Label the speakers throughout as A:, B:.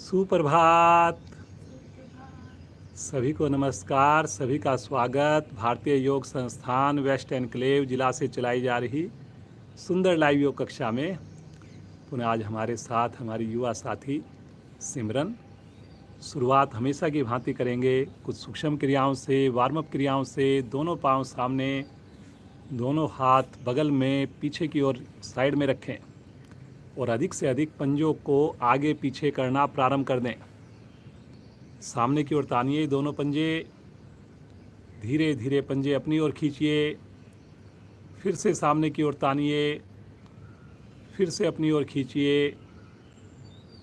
A: सुप्रभात। सभी को नमस्कार, सभी का स्वागत। भारतीय योग संस्थान वेस्ट एनक्लेव जिला से चलाई जा रही सुंदर लाइव योग कक्षा में पुनः आज हमारे साथ हमारी युवा साथी सिमरन। शुरुआत हमेशा की भांति करेंगे कुछ सूक्ष्म क्रियाओं से, वार्म अप क्रियाओं से। दोनों पांव सामने, दोनों हाथ बगल में, पीछे की ओर साइड में रखें और अधिक से अधिक पंजों को आगे पीछे करना प्रारंभ कर दें। सामने की ओर तानिए दोनों पंजे, धीरे धीरे पंजे अपनी ओर खींचिए, फिर से सामने की ओर तानिए, फिर से अपनी ओर खींचिए,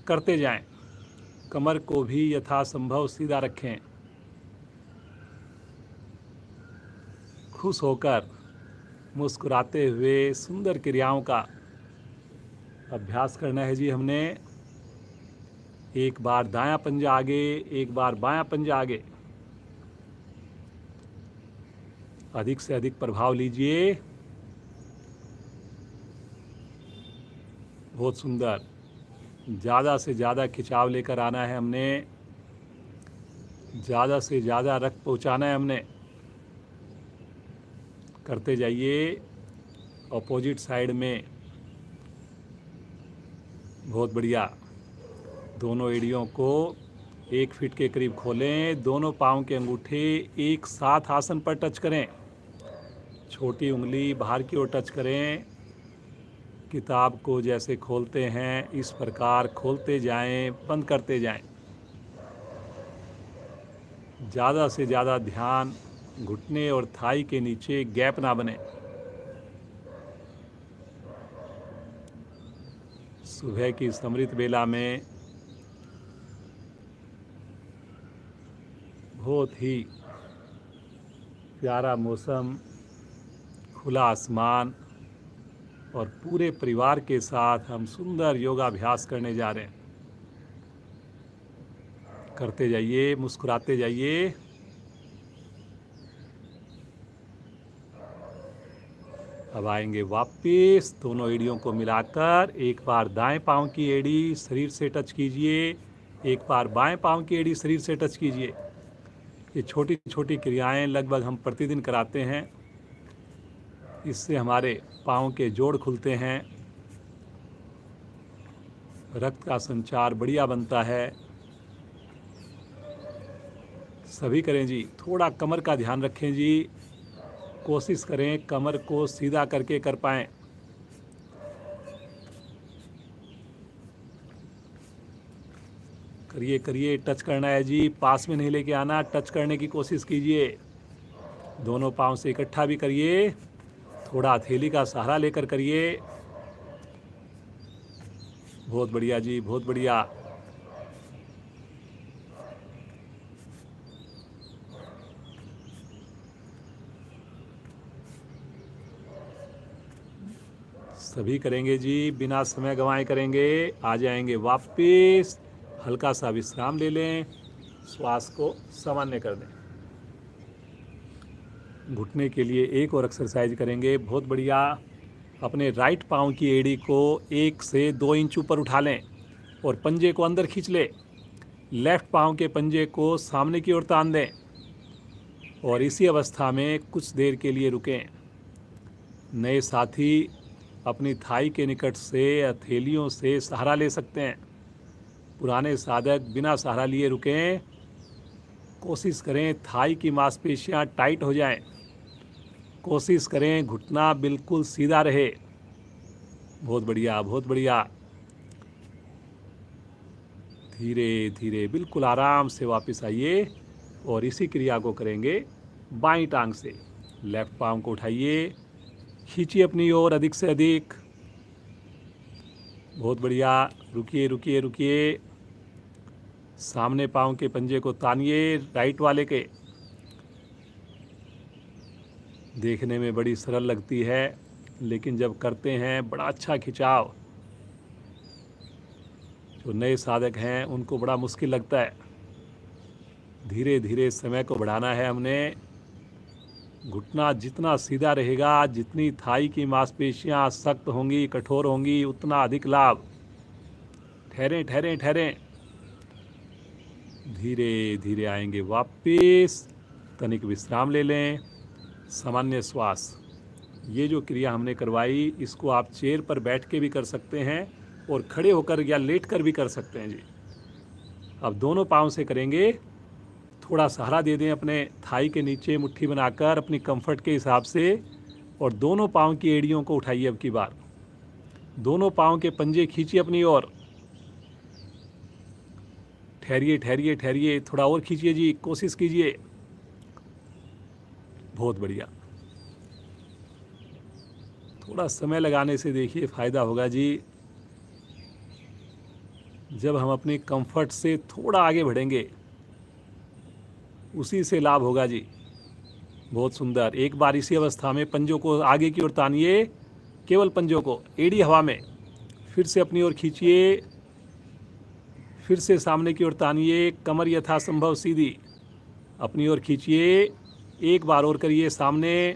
A: करते जाएं। कमर को भी यथासंभव सीधा रखें। खुश होकर मुस्कुराते हुए सुंदर क्रियाओं का अभ्यास करना है जी। हमने एक बार दायां पंजा आगे, एक बार बायां पंजा आगे। अधिक से अधिक प्रभाव लीजिए। बहुत सुंदर। ज़्यादा से ज़्यादा खिंचाव लेकर आना है हमने, ज़्यादा से ज़्यादा रक्त पहुंचाना है हमने। करते जाइए। अपोजिट साइड में। बहुत बढ़िया। दोनों एड़ियों को 1 फीट के करीब खोलें। दोनों पाँव के अंगूठे एक साथ आसन पर टच करें। छोटी उंगली बाहर की ओर टच करें। किताब को जैसे खोलते हैं इस प्रकार खोलते जाएं, बंद करते जाएं। ज़्यादा से ज़्यादा ध्यान घुटने और थाई के नीचे गैप ना बने। सुबह की समृद्ध बेला में बहुत ही प्यारा मौसम, खुला आसमान और पूरे परिवार के साथ हम सुंदर योगाभ्यास करने जा रहे हैं। करते जाइए, मुस्कुराते जाइए। अब आएंगे वापस। दोनों एड़ियों को मिलाकर एक बार दाएं पांव की एड़ी शरीर से टच कीजिए, एक बार बाएं पांव की एड़ी शरीर से टच कीजिए। ये छोटी छोटी क्रियाएं लगभग हम प्रतिदिन कराते हैं। इससे हमारे पाँव के जोड़ खुलते हैं, रक्त का संचार बढ़िया बनता है। सभी करें जी। थोड़ा कमर का ध्यान रखें जी। कोशिश करें कमर को सीधा करके कर पाएं। करिए करिए। टच करना है जी। पास में नहीं लेके आना, टच करने की कोशिश कीजिए। दोनों पाँव से इकट्ठा भी करिए। थोड़ा हथेली का सहारा लेकर करिए। बहुत बढ़िया जी, बहुत बढ़िया। सभी करेंगे जी, बिना समय गंवाए करेंगे। आ जाएंगे वापस। हल्का सा विश्राम ले लें, श्वास को सामान्य कर दें। घुटने के लिए एक और एक्सरसाइज करेंगे। बहुत बढ़िया। अपने राइट पाँव की एड़ी को 1 से 2 इंच ऊपर उठा लें और पंजे को अंदर खींच लें। लेफ्ट पाँव के पंजे को सामने की ओर तान दें और इसी अवस्था में कुछ देर के लिए रुकें। नए साथी अपनी थाई के निकट से हथेलियों से सहारा ले सकते हैं। पुराने साधक बिना सहारा लिए रुकें। कोशिश करें थाई की मांसपेशियां टाइट हो जाएं। कोशिश करें घुटना बिल्कुल सीधा रहे। बहुत बढ़िया, बहुत बढ़िया। धीरे धीरे बिल्कुल आराम से वापस आइए और इसी क्रिया को करेंगे बाईं टांग से। लेफ्ट पाँव को उठाइए, खींचिए अपनी ओर अधिक से अधिक। बहुत बढ़िया। रुकिए रुकिए रुकिए। सामने पाँव के पंजे को तानिए, राइट वाले के। देखने में बड़ी सरल लगती है, लेकिन जब करते हैं बड़ा अच्छा खिंचाव। जो नए साधक हैं उनको बड़ा मुश्किल लगता है। धीरे धीरे समय को बढ़ाना है हमने। घुटना जितना सीधा रहेगा, जितनी थाई की मांसपेशियां सख्त होंगी, कठोर होंगी, उतना अधिक लाभ। ठहरें ठहरें ठहरें। धीरे धीरे आएंगे वापस। तनिक विश्राम ले लें। सामान्य श्वास। ये जो क्रिया हमने करवाई इसको आप चेयर पर बैठ के भी कर सकते हैं और खड़े होकर या लेट कर भी कर सकते हैं जी। अब दोनों पाँव से करेंगे। थोड़ा सहारा दे दें अपने थाई के नीचे मुट्ठी बनाकर अपनी कंफर्ट के हिसाब से, और दोनों पाँव की एड़ियों को उठाइए। अब की बार दोनों पाँव के पंजे खींचिए अपनी ओर। ठहरिए ठहरिए ठहरिए, थोड़ा और खींचिए जी, कोशिश कीजिए। बहुत बढ़िया। थोड़ा समय लगाने से देखिए फ़ायदा होगा जी। जब हम अपने कंफर्ट से थोड़ा आगे बढ़ेंगे उसी से लाभ होगा जी। बहुत सुंदर। एक बार इसी अवस्था में पंजों को आगे की ओर तानिए, केवल पंजों को, एड़ी हवा में। फिर से अपनी ओर खींचिए, फिर से सामने की ओर तानिए, कमर यथासंभव सीधी। अपनी ओर खींचिए, एक बार और करिए सामने,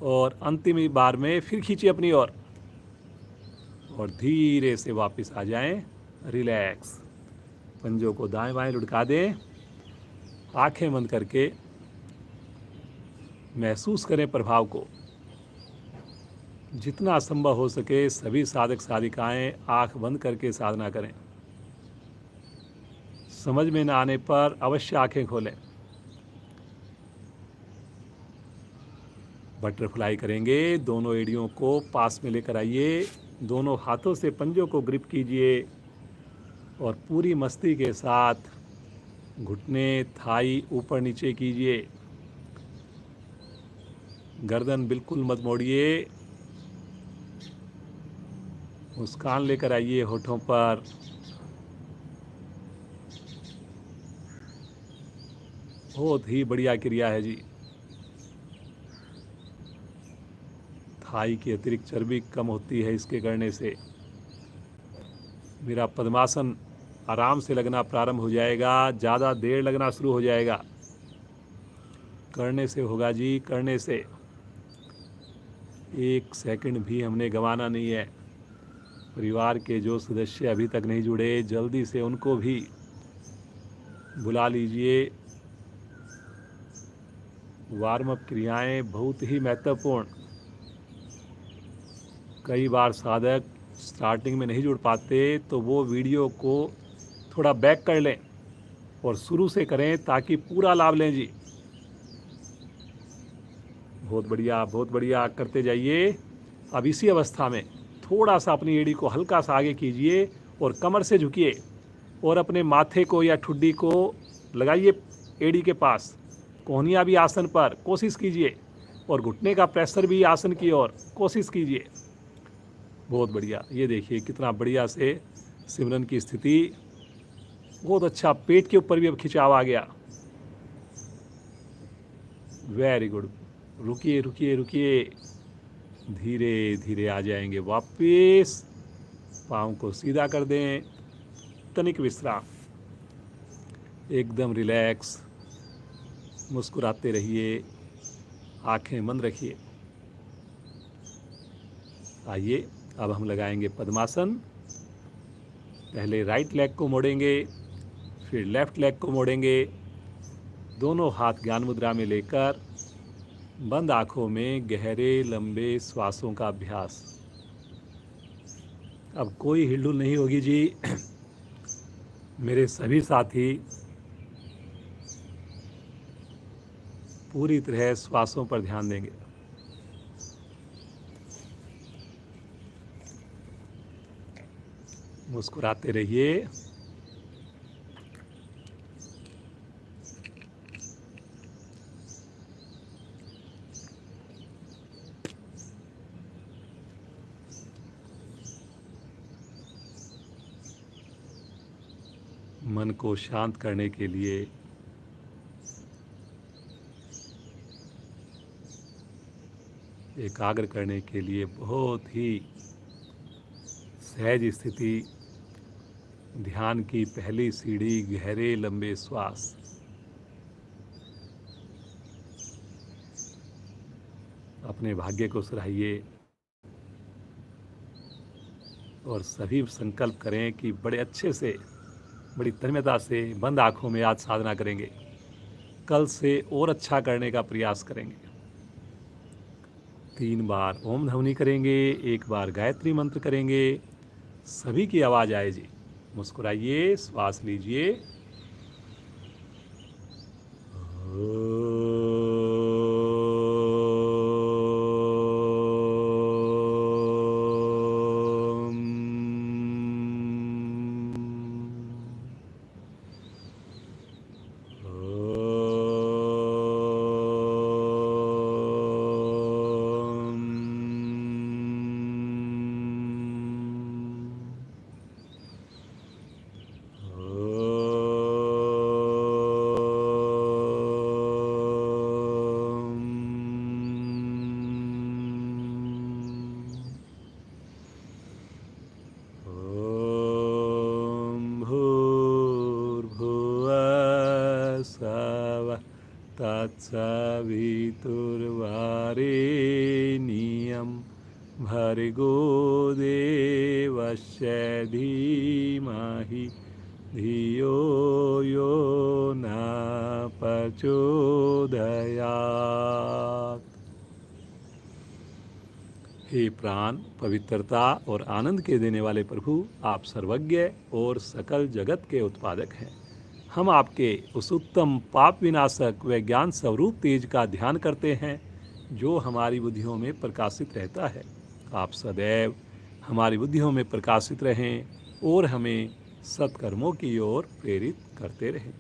A: और अंतिम बार में फिर खींचिए अपनी ओर, और धीरे से वापस आ जाएं। रिलैक्स। पंजों को दाएं बाएं लुढ़का दें। आंखें बंद करके महसूस करें प्रभाव को। जितना संभव हो सके सभी साधक साधिकाएं आंख बंद करके साधना करें। समझ में न आने पर अवश्य आंखें खोलें। बटरफ्लाई करेंगे। दोनों एड़ियों को पास में लेकर आइए। दोनों हाथों से पंजों को ग्रिप कीजिए और पूरी मस्ती के साथ घुटने थाई ऊपर नीचे कीजिए। गर्दन बिल्कुल मत मोड़िए। मुस्कान लेकर आइए होठों पर। बहुत ही बढ़िया क्रिया है जी। थाई की अतिरिक्त चर्बी कम होती है इसके करने से। मेरा पद्मासन आराम से लगना प्रारंभ हो जाएगा, ज़्यादा देर लगना शुरू हो जाएगा। करने से होगा जी, करने से। एक सेकंड भी हमने गंवाना नहीं है। परिवार के जो सदस्य अभी तक नहीं जुड़े, जल्दी से उनको भी बुला लीजिए। वार्म अप क्रियाएं बहुत ही महत्वपूर्ण। कई बार साधक स्टार्टिंग में नहीं जुड़ पाते तो वो वीडियो को थोड़ा बैक कर लें और शुरू से करें ताकि पूरा लाभ लें जी। बहुत बढ़िया, बहुत बढ़िया, करते जाइए। अब इसी अवस्था में थोड़ा सा अपनी एड़ी को हल्का सा आगे कीजिए और कमर से झुकिए और अपने माथे को या ठुड्डी को लगाइए एड़ी के पास। कोहनियाँ भी आसन पर कोशिश कीजिए और घुटने का प्रेशर भी आसन की ओर कोशिश कीजिए। बहुत बढ़िया। ये देखिए कितना बढ़िया से सिमरन की स्थिति। बहुत अच्छा। पेट के ऊपर भी अब खिंचाव आ गया। Very good. रुकिए रुकिए रुकिए। धीरे धीरे आ जाएंगे वापस। पाँव को सीधा कर दें। तनिक विश्राम। एकदम रिलैक्स। मुस्कुराते रहिए। आंखें बंद रखिए। आइए अब हम लगाएंगे पद्मासन। पहले राइट लेग को मोड़ेंगे, फिर लेफ्ट लेग को मोड़ेंगे। दोनों हाथ ज्ञान मुद्रा में लेकर बंद आंखों में गहरे लंबे श्वासों का अभ्यास। अब कोई हिलडुल नहीं होगी जी। मेरे सभी साथी पूरी तरह श्वासों पर ध्यान देंगे। मुस्कुराते रहिए। मन को शांत करने के लिए एकाग्र करने के लिए बहुत ही सहज स्थिति। ध्यान की पहली सीढ़ी गहरे लंबे श्वास। अपने भाग्य को सराहिए और सभी संकल्प करें कि बड़े अच्छे से बड़ी तन्मयता से बंद आँखों में आज साधना करेंगे। कल से और अच्छा करने का प्रयास करेंगे। 3 बार ओम ध्वनि करेंगे, 1 बार गायत्री मंत्र करेंगे। सभी की आवाज़ आए जी। मुस्कुराइए, श्वास लीजिए। तत्सवितुर्वरेण्यं भर्गो देवस्य धीमहि धियो यो न प्रचोदयात्। हे प्राण, पवित्रता और आनंद के देने वाले प्रभु, आप सर्वज्ञ और सकल जगत के उत्पादक हैं। हम आपके उस उत्तम पाप विनाशक व ज्ञान स्वरूप तेज का ध्यान करते हैं जो हमारी बुद्धियों में प्रकाशित रहता है। आप सदैव हमारी बुद्धियों में प्रकाशित रहें और हमें सत्कर्मों की ओर प्रेरित करते रहें।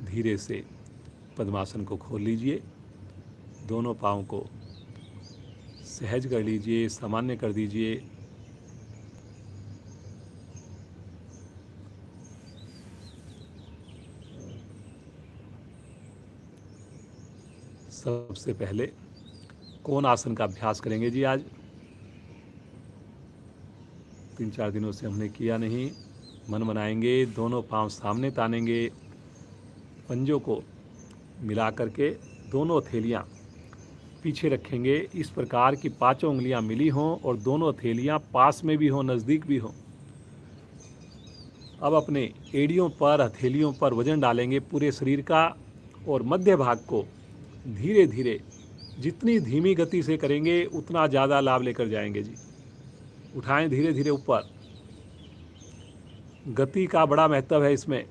A: धीरे से पद्मासन को खोल लीजिए। दोनों पाँव को सहज कर लीजिए, सामान्य कर दीजिए। सबसे पहले कोण आसन का अभ्यास करेंगे जी। आज 3-4 दिनों से हमने किया नहीं। मन बनाएंगे, दोनों पाँव सामने तानेंगे, पंजों को मिला करके दोनों हथेलियाँ पीछे रखेंगे। इस प्रकार की 5 उंगलियाँ मिली हों और दोनों हथेलियाँ पास में भी हों, नज़दीक भी हों। अब अपने एड़ियों पर, हथेलियों पर वजन डालेंगे पूरे शरीर का और मध्य भाग को धीरे धीरे, जितनी धीमी गति से करेंगे उतना ज़्यादा लाभ लेकर जाएंगे जी। उठाएं धीरे धीरे ऊपर। गति का बड़ा महत्व है इसमें।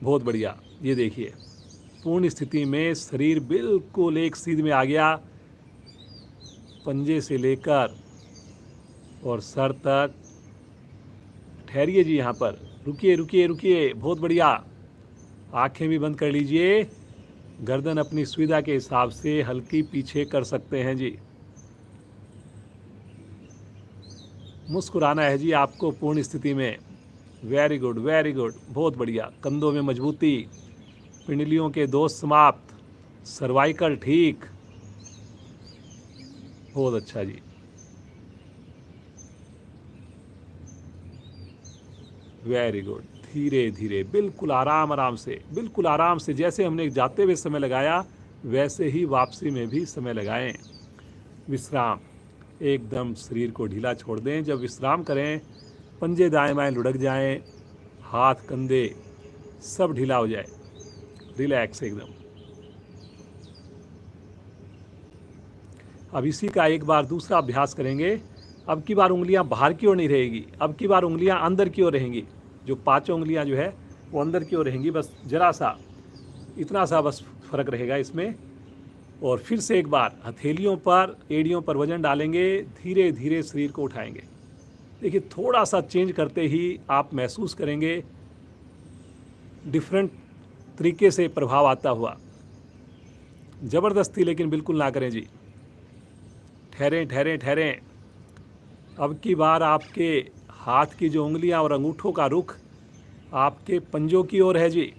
A: बहुत बढ़िया। ये देखिए, पूर्ण स्थिति में शरीर बिल्कुल एक सीध में आ गया। पंजे से लेकर और सर तक। ठहरिए जी यहाँ पर, रुकिए रुकिए रुकिए। बहुत बढ़िया। आंखें भी बंद कर लीजिए। गर्दन अपनी सुविधा के हिसाब से हल्की पीछे कर सकते हैं जी। मुस्कुराना है जी आपको पूर्ण स्थिति में। वेरी गुड, वेरी गुड, बहुत बढ़िया। कंधों में मजबूती, पिंडलियों के दोष समाप्त, सर्वाइकल ठीक। बहुत अच्छा जी। Very good. धीरे धीरे, बिल्कुल आराम आराम से, बिल्कुल आराम से। जैसे हमने जाते हुए समय लगाया वैसे ही वापसी में भी समय लगाएं। विश्राम, एकदम शरीर को ढीला छोड़ दें। जब विश्राम करें, पंजे दाएं बाएं लुढ़क जाएं, हाथ कंधे सब ढीला हो जाए। रिलैक्स एकदम। अब इसी का एक बार दूसरा अभ्यास करेंगे। अब की बार उंगलियां बाहर की ओर नहीं रहेगी, अब की बार उंगलियां अंदर की ओर रहेंगी। जो 5 उंगलियां जो है वो अंदर की ओर रहेंगी। बस जरा सा, इतना सा बस फर्क रहेगा इसमें। और फिर से एक बार हथेलियों पर, एड़ियों पर वजन डालेंगे, धीरे धीरे शरीर को उठाएंगे। देखिए, थोड़ा सा चेंज करते ही आप महसूस करेंगे डिफरेंट तरीके से प्रभाव आता हुआ। ज़बरदस्ती लेकिन बिल्कुल ना करें जी। ठहरें ठहरें ठहरें। अब की बार आपके हाथ की जो उंगलियां और अंगूठों का रुख आपके पंजों की ओर है जी।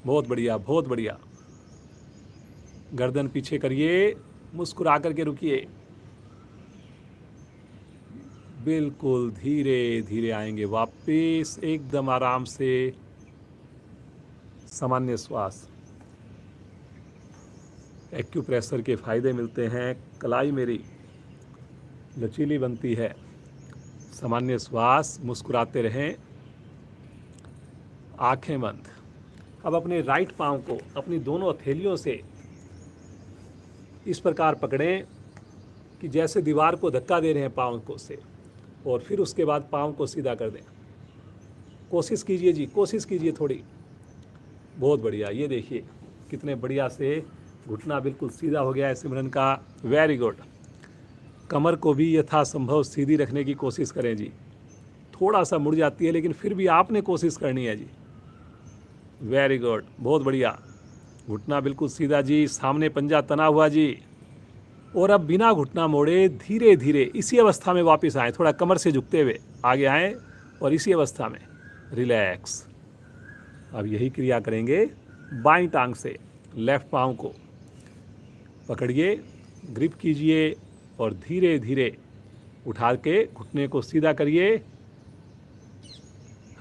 A: बहुत बढ़िया, बहुत बढ़िया। गर्दन पीछे करिए, मुस्कुरा करके रुकिए। बिल्कुल धीरे धीरे आएंगे वापस, एकदम आराम से। सामान्य श्वास। एक्यूप्रेशर के फ़ायदे मिलते हैं, कलाई मेरी लचीली बनती है। सामान्य श्वास, मुस्कुराते रहें, आंखें बंद। अब अपने राइट पांव को अपनी दोनों हथेलियों से इस प्रकार पकड़ें कि जैसे दीवार को धक्का दे रहे हैं पांव को से, और फिर उसके बाद पांव को सीधा कर दें। कोशिश कीजिए जी, कोशिश कीजिए थोड़ी। बहुत बढ़िया, ये देखिए कितने बढ़िया से घुटना बिल्कुल सीधा हो गया है सिमरन का। Very good. कमर को भी यथासंभव सीधी रखने की कोशिश करें जी। थोड़ा सा मुड़ जाती है लेकिन फिर भी आपने कोशिश करनी है जी। वेरी गुड, बहुत बढ़िया। घुटना बिल्कुल सीधा जी, सामने पंजा तना हुआ जी। और अब बिना घुटना मोड़े धीरे धीरे इसी अवस्था में वापस आए, थोड़ा कमर से झुकते हुए आगे आए और इसी अवस्था में रिलैक्स। अब यही क्रिया करेंगे बाईं टांग से। लेफ्ट पाँव को पकड़िए, ग्रिप कीजिए और धीरे धीरे उठा के घुटने को सीधा करिए।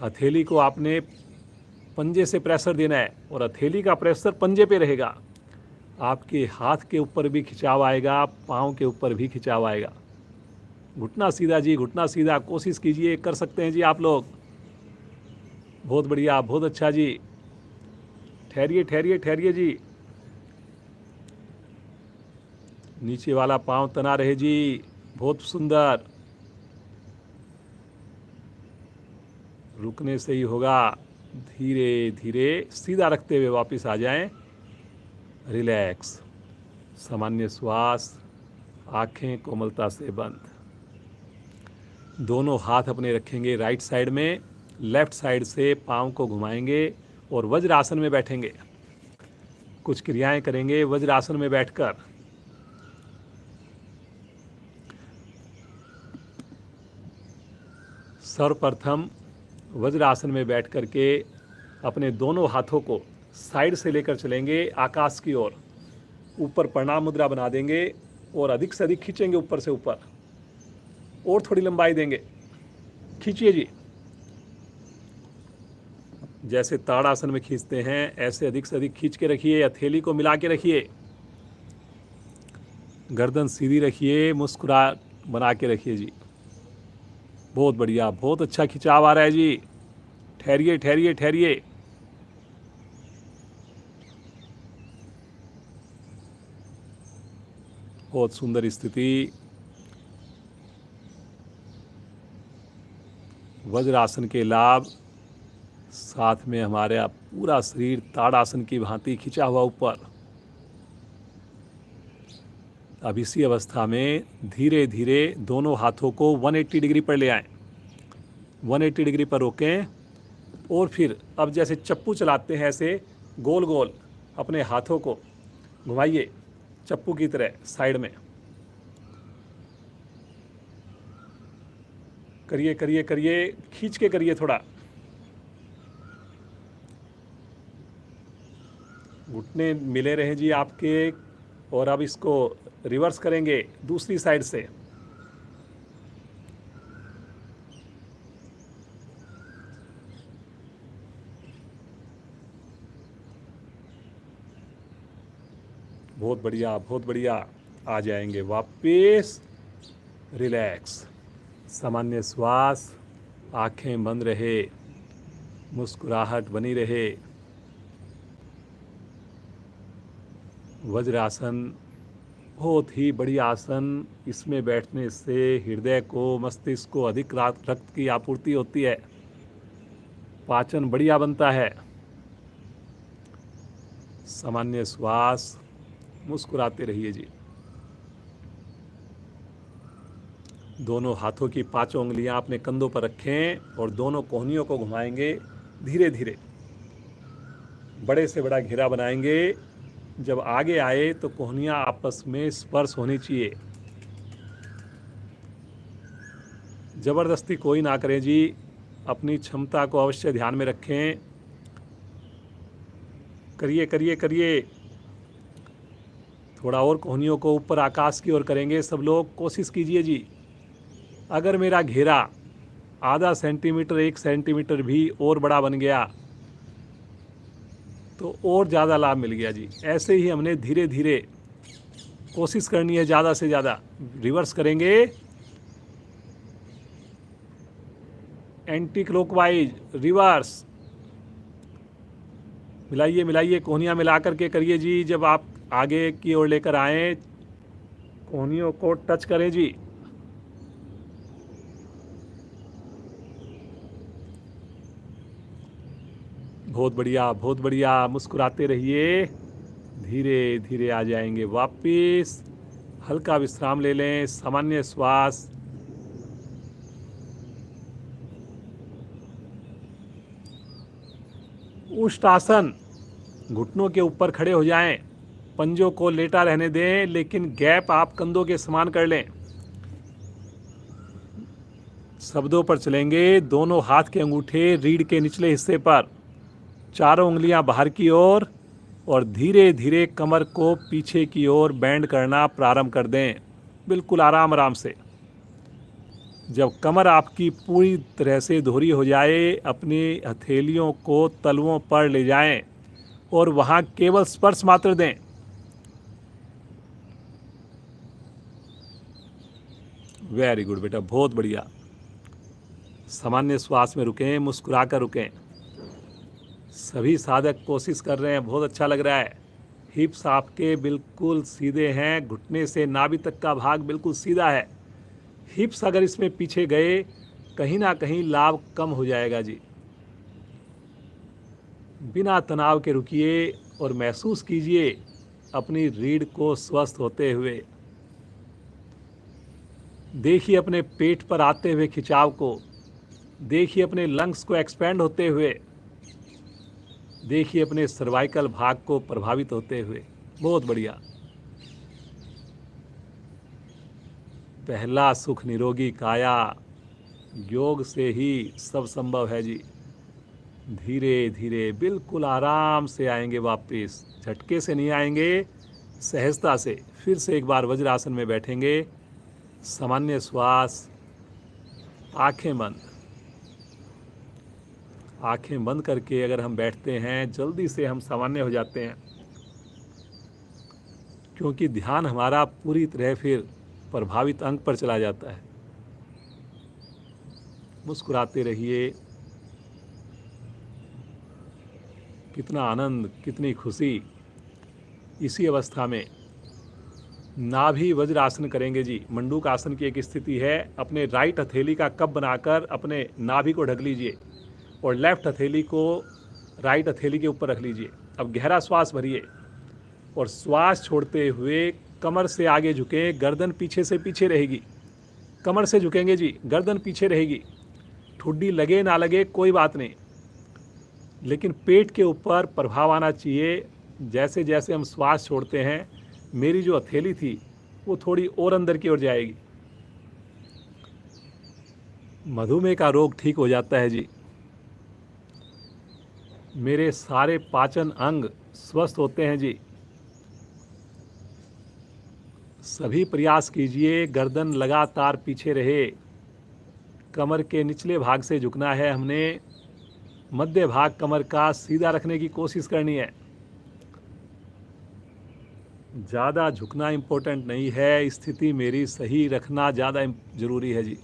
A: हथेली को आपने पंजे से प्रेशर देना है और हथेली का प्रेशर पंजे पे रहेगा। आपके हाथ के ऊपर भी खिंचाव आएगा, पाँव के ऊपर भी खिंचाव आएगा। घुटना सीधा जी, घुटना सीधा। कोशिश कीजिए, कर सकते हैं जी आप लोग। बहुत बढ़िया, बहुत अच्छा जी। ठहरिए ठहरिए ठहरिए जी। नीचे वाला पाँव तना रहे जी, बहुत सुंदर। रुकने से ही होगा। धीरे धीरे सीधा रखते हुए वापस आ जाएं। रिलैक्स, सामान्य श्वास, आंखें कोमलता से बंद। दोनों हाथ अपने रखेंगे राइट साइड में, लेफ्ट साइड से पाँव को घुमाएंगे और वज्रासन में बैठेंगे। कुछ क्रियाएं करेंगे वज्रासन में बैठकर। सर्वप्रथम वज्रासन में बैठ करके अपने दोनों हाथों को साइड से लेकर चलेंगे आकाश की ओर। ऊपर प्रणाम मुद्रा बना देंगे और अधिक से अधिक खींचेंगे ऊपर से ऊपर, और थोड़ी लंबाई देंगे। खींचिए जी, जैसे ताड़ासन में खींचते हैं ऐसे अधिक से अधिक खींच के रखिए। हथेली को मिला के रखिए, गर्दन सीधी रखिए, मुस्कुरा बना के रखिए जी। बहुत बढ़िया, बहुत अच्छा खिंचाव आ रहा है जी। ठहरिए ठहरिए ठहरिए। बहुत सुंदर स्थिति। वज्रासन के लाभ, साथ में हमारे पूरा शरीर ताड़ासन की भांति खिंचा हुआ ऊपर। अब इसी अवस्था में धीरे धीरे दोनों हाथों को 180 डिग्री पर ले आएं। 180 डिग्री पर रोकें और फिर अब जैसे चप्पू चलाते हैं ऐसे गोल गोल अपने हाथों को घुमाइए, चप्पू की तरह साइड में। करिए करिए करिए, खींच के करिए थोड़ा। घुटने मिले रहें जी आपके। और अब इसको रिवर्स करेंगे दूसरी साइड से। बहुत बढ़िया, बहुत बढ़िया। आ जाएंगे वापस। रिलैक्स, सामान्य श्वास, आंखें बंद रहे, मुस्कुराहट बनी रहे। वज्रासन बहुत ही बढ़िया आसन। इसमें बैठने से हृदय को, मस्तिष्क को अधिक रक्त की आपूर्ति होती है, पाचन बढ़िया बनता है। सामान्य श्वास, मुस्कुराते रहिए जी। दोनों हाथों की पांचों उंगलियां अपने कंधों पर रखें और दोनों कोहनियों को घुमाएंगे धीरे धीरे। बड़े से बड़ा घेरा बनाएंगे। जब आगे आए तो कोहनियां आपस में स्पर्श होनी चाहिए। जबरदस्ती कोई ना करें जी, अपनी क्षमता को अवश्य ध्यान में रखें। करिए करिए करिए। थोड़ा और कोहनियों को ऊपर आकाश की ओर करेंगे सब लोग। कोशिश कीजिए जी। अगर मेरा घेरा आधा सेंटीमीटर 1 सेंटीमीटर भी और बड़ा बन गया तो और ज़्यादा लाभ मिल गया जी। ऐसे ही हमने धीरे धीरे कोशिश करनी है, ज़्यादा से ज़्यादा। रिवर्स करेंगे, एंटी क्लॉकवाइज, रिवर्स, मिलाइए मिलाइए, कोहनियाँ मिला करके करिए जी। जब आप आगे की ओर लेकर आएँ, कोहनियों को टच करें जी। बहुत बढ़िया, बहुत बढ़िया, मुस्कुराते रहिए। धीरे धीरे आ जाएंगे वापिस। हल्का विश्राम ले लें, सामान्य श्वास। उष्टासन, घुटनों के ऊपर खड़े हो जाएं, पंजों को लेटा रहने दें, लेकिन गैप आप कंधों के समान कर लें। शब्दों पर चलेंगे। दोनों हाथ के अंगूठे रीढ़ के निचले हिस्से पर, चारों उंगलियां बाहर की ओर, और धीरे धीरे कमर को पीछे की ओर बेंड करना प्रारंभ कर दें, बिल्कुल आराम आराम से। जब कमर आपकी पूरी तरह से दोहरी हो जाए, अपनी हथेलियों को तलवों पर ले जाएं और वहां केवल स्पर्श मात्र दें। वेरी गुड बेटा, बहुत बढ़िया। सामान्य श्वास में रुकें, मुस्कुरा कर रुकें। सभी साधक कोशिश कर रहे हैं, बहुत अच्छा लग रहा है। हिप्स आपके बिल्कुल सीधे हैं, घुटने से नाभि तक का भाग बिल्कुल सीधा है। हिप्स अगर इसमें पीछे गए, कहीं ना कहीं लाभ कम हो जाएगा जी। बिना तनाव के रुकिए और महसूस कीजिए अपनी रीढ़ को स्वस्थ होते हुए। देखिए अपने पेट पर आते हुए खिंचाव को, देखिए अपने लंग्स को एक्सपेंड होते हुए, देखिए अपने सर्वाइकल भाग को प्रभावित होते हुए। बहुत बढ़िया। पहला सुख निरोगी काया, योग से ही सब संभव है जी। धीरे धीरे बिल्कुल आराम से आएंगे वापस, झटके से नहीं आएंगे, सहजता से। फिर से एक बार वज्रासन में बैठेंगे। सामान्य श्वास, आंखें बंद। आंखें बंद करके अगर हम बैठते हैं, जल्दी से हम सामान्य हो जाते हैं, क्योंकि ध्यान हमारा पूरी तरह फिर प्रभावित अंग पर चला जाता है। मुस्कुराते रहिए। कितना आनंद, कितनी खुशी। इसी अवस्था में नाभि वज्रासन करेंगे जी। मंडूक आसन की एक स्थिति है। अपने राइट हथेली का कप बनाकर अपने नाभि को ढक लीजिए और लेफ्ट हथेली को राइट हथेली के ऊपर रख लीजिए। अब गहरा श्वास भरिए और श्वास छोड़ते हुए कमर से आगे झुकें, गर्दन पीछे से पीछे रहेगी। कमर से झुकेंगे जी, गर्दन पीछे रहेगी। ठुड्डी लगे ना लगे कोई बात नहीं, लेकिन पेट के ऊपर प्रभाव आना चाहिए। जैसे जैसे हम श्वास छोड़ते हैं, मेरी जो हथेली थी वो थोड़ी और अंदर की ओर जाएगी। मधुमेह का रोग ठीक हो जाता है जी। मेरे सारे पाचन अंग स्वस्थ होते हैं जी। सभी प्रयास कीजिए, गर्दन लगातार पीछे रहे। कमर के निचले भाग से झुकना है हमने। मध्य भाग कमर का सीधा रखने की कोशिश करनी है। ज़्यादा झुकना इम्पोर्टेंट नहीं है, स्थिति मेरी सही रखना ज़्यादा ज़रूरी है जी।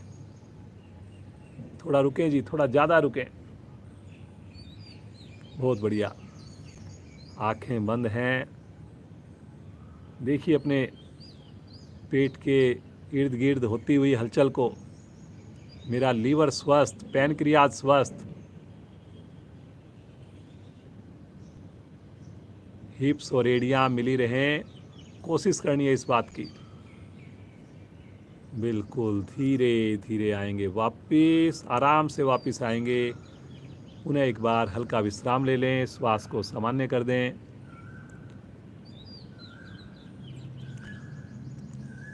A: थोड़ा रुकें जी, थोड़ा ज़्यादा रुकें। बहुत बढ़िया। आंखें बंद हैं। देखिए अपने पेट के इर्द गिर्द होती हुई हलचल को। मेरा लीवर स्वस्थ, पैनक्रियाज स्वस्थ, हिप्स और एड़ियाँ मिली रहें। कोशिश करनी है इस बात की। बिल्कुल धीरे धीरे आएंगे वापस, आराम से वापस आएंगे। पुनः एक बार हल्का विश्राम ले लें, श्वास को सामान्य कर दें।